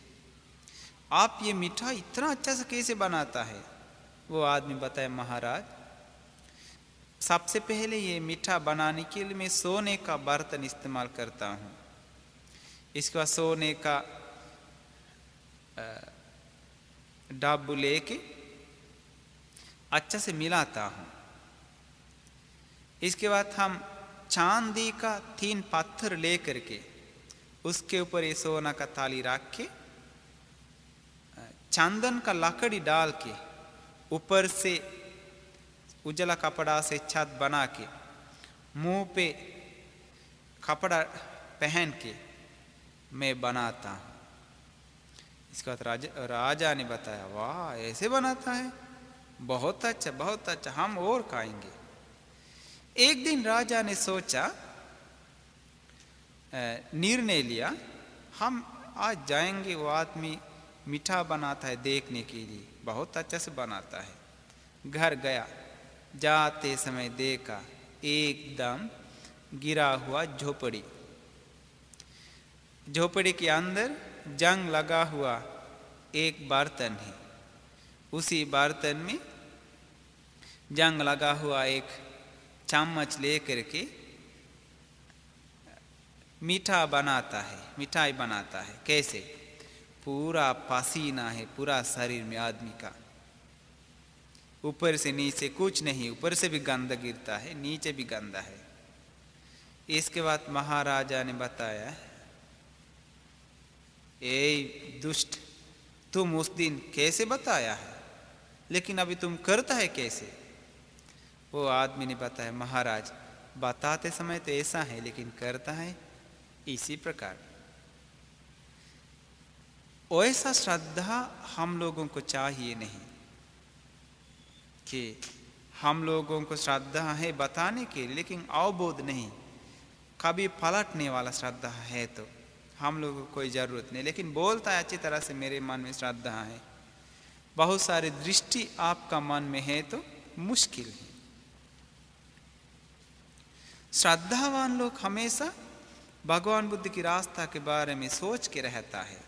आप ये मीठा इतना अच्छा से कैसे बनाता है? वो आदमी बताया, महाराज सबसे पहले ये मीठा बनाने के लिए मैं सोने का बर्तन इस्तेमाल करता हूँ। इसके बाद सोने का डब्बू लेके अच्छा से मिलाता हूँ। इसके बाद हम चांदी का 3 पत्थर लेकर के उसके ऊपर ये सोना का थाली रख के चंदन का लकड़ी डाल के ऊपर से उजला कपड़ा से छत बना के मुंह पे कपड़ा पहन के मैं बनाता हूँ। इसके बाद राजा ने बताया, वाह ऐसे बनाता है, बहुत अच्छा बहुत अच्छा, हम और खाएंगे। एक दिन राजा ने सोचा, निर्णय लिया, हम आज जाएंगे, वो आदमी मीठा बनाता है देखने के लिए, बहुत अच्छा से बनाता है। घर गया, जाते समय देखा एकदम गिरा हुआ झोपड़ी, झोपड़ी के अंदर जंग लगा हुआ एक बर्तन है। उसी बर्तन में जंग लगा हुआ एक चम्मच लेकर के मीठा बनाता है, मिठाई बनाता है। कैसे? पूरा पसीना है पूरा शरीर में आदमी का, ऊपर से नीचे कुछ नहीं, ऊपर से भी गंदा गिरता है, नीचे भी गंदा है। इसके बाद महाराजा ने बताया, ए दुष्ट, तुम उस दिन कैसे बताया है, लेकिन अभी तुम करता है कैसे? वो आदमी ने बताया, महाराज बताते समय तो ऐसा है, लेकिन करता है इसी प्रकार। ऐसा श्रद्धा हम लोगों को चाहिए नहीं कि हम लोगों को श्रद्धा है बताने के लिए, लेकिन अवबोध नहीं, कभी पलटने वाला श्रद्धा है तो हम लोगों को कोई ज़रूरत नहीं, लेकिन बोलता है अच्छी तरह से मेरे मन में श्रद्धा है। बहुत सारी दृष्टि आपका मन में है तो मुश्किल है। श्रद्धावान लोग हमेशा भगवान बुद्ध की रास्ता के बारे में सोच के रहता है,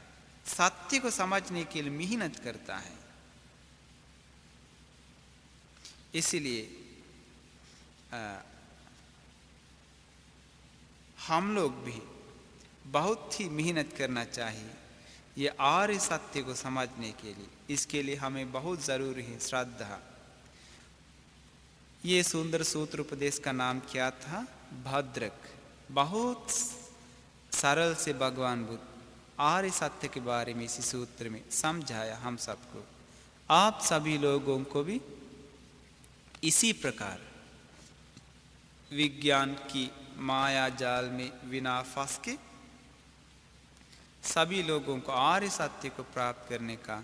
सत्य को समझने के लिए मेहनत करता है। इसलिए हम लोग भी बहुत ही मेहनत करना चाहिए ये आर्य सत्य को समझने के लिए। इसके लिए हमें बहुत ज़रूरी है श्रद्धा। ये सुंदर सूत्र उपदेश का नाम क्या था? भद्रक। बहुत सरल से भगवान बुद्ध आर्य सत्य के बारे में इसी सूत्र में समझाया हम सबको। आप सभी लोगों को भी इसी प्रकार विज्ञान की माया जाल में बिना फंस के सभी लोगों को आर्य सत्य को प्राप्त करने का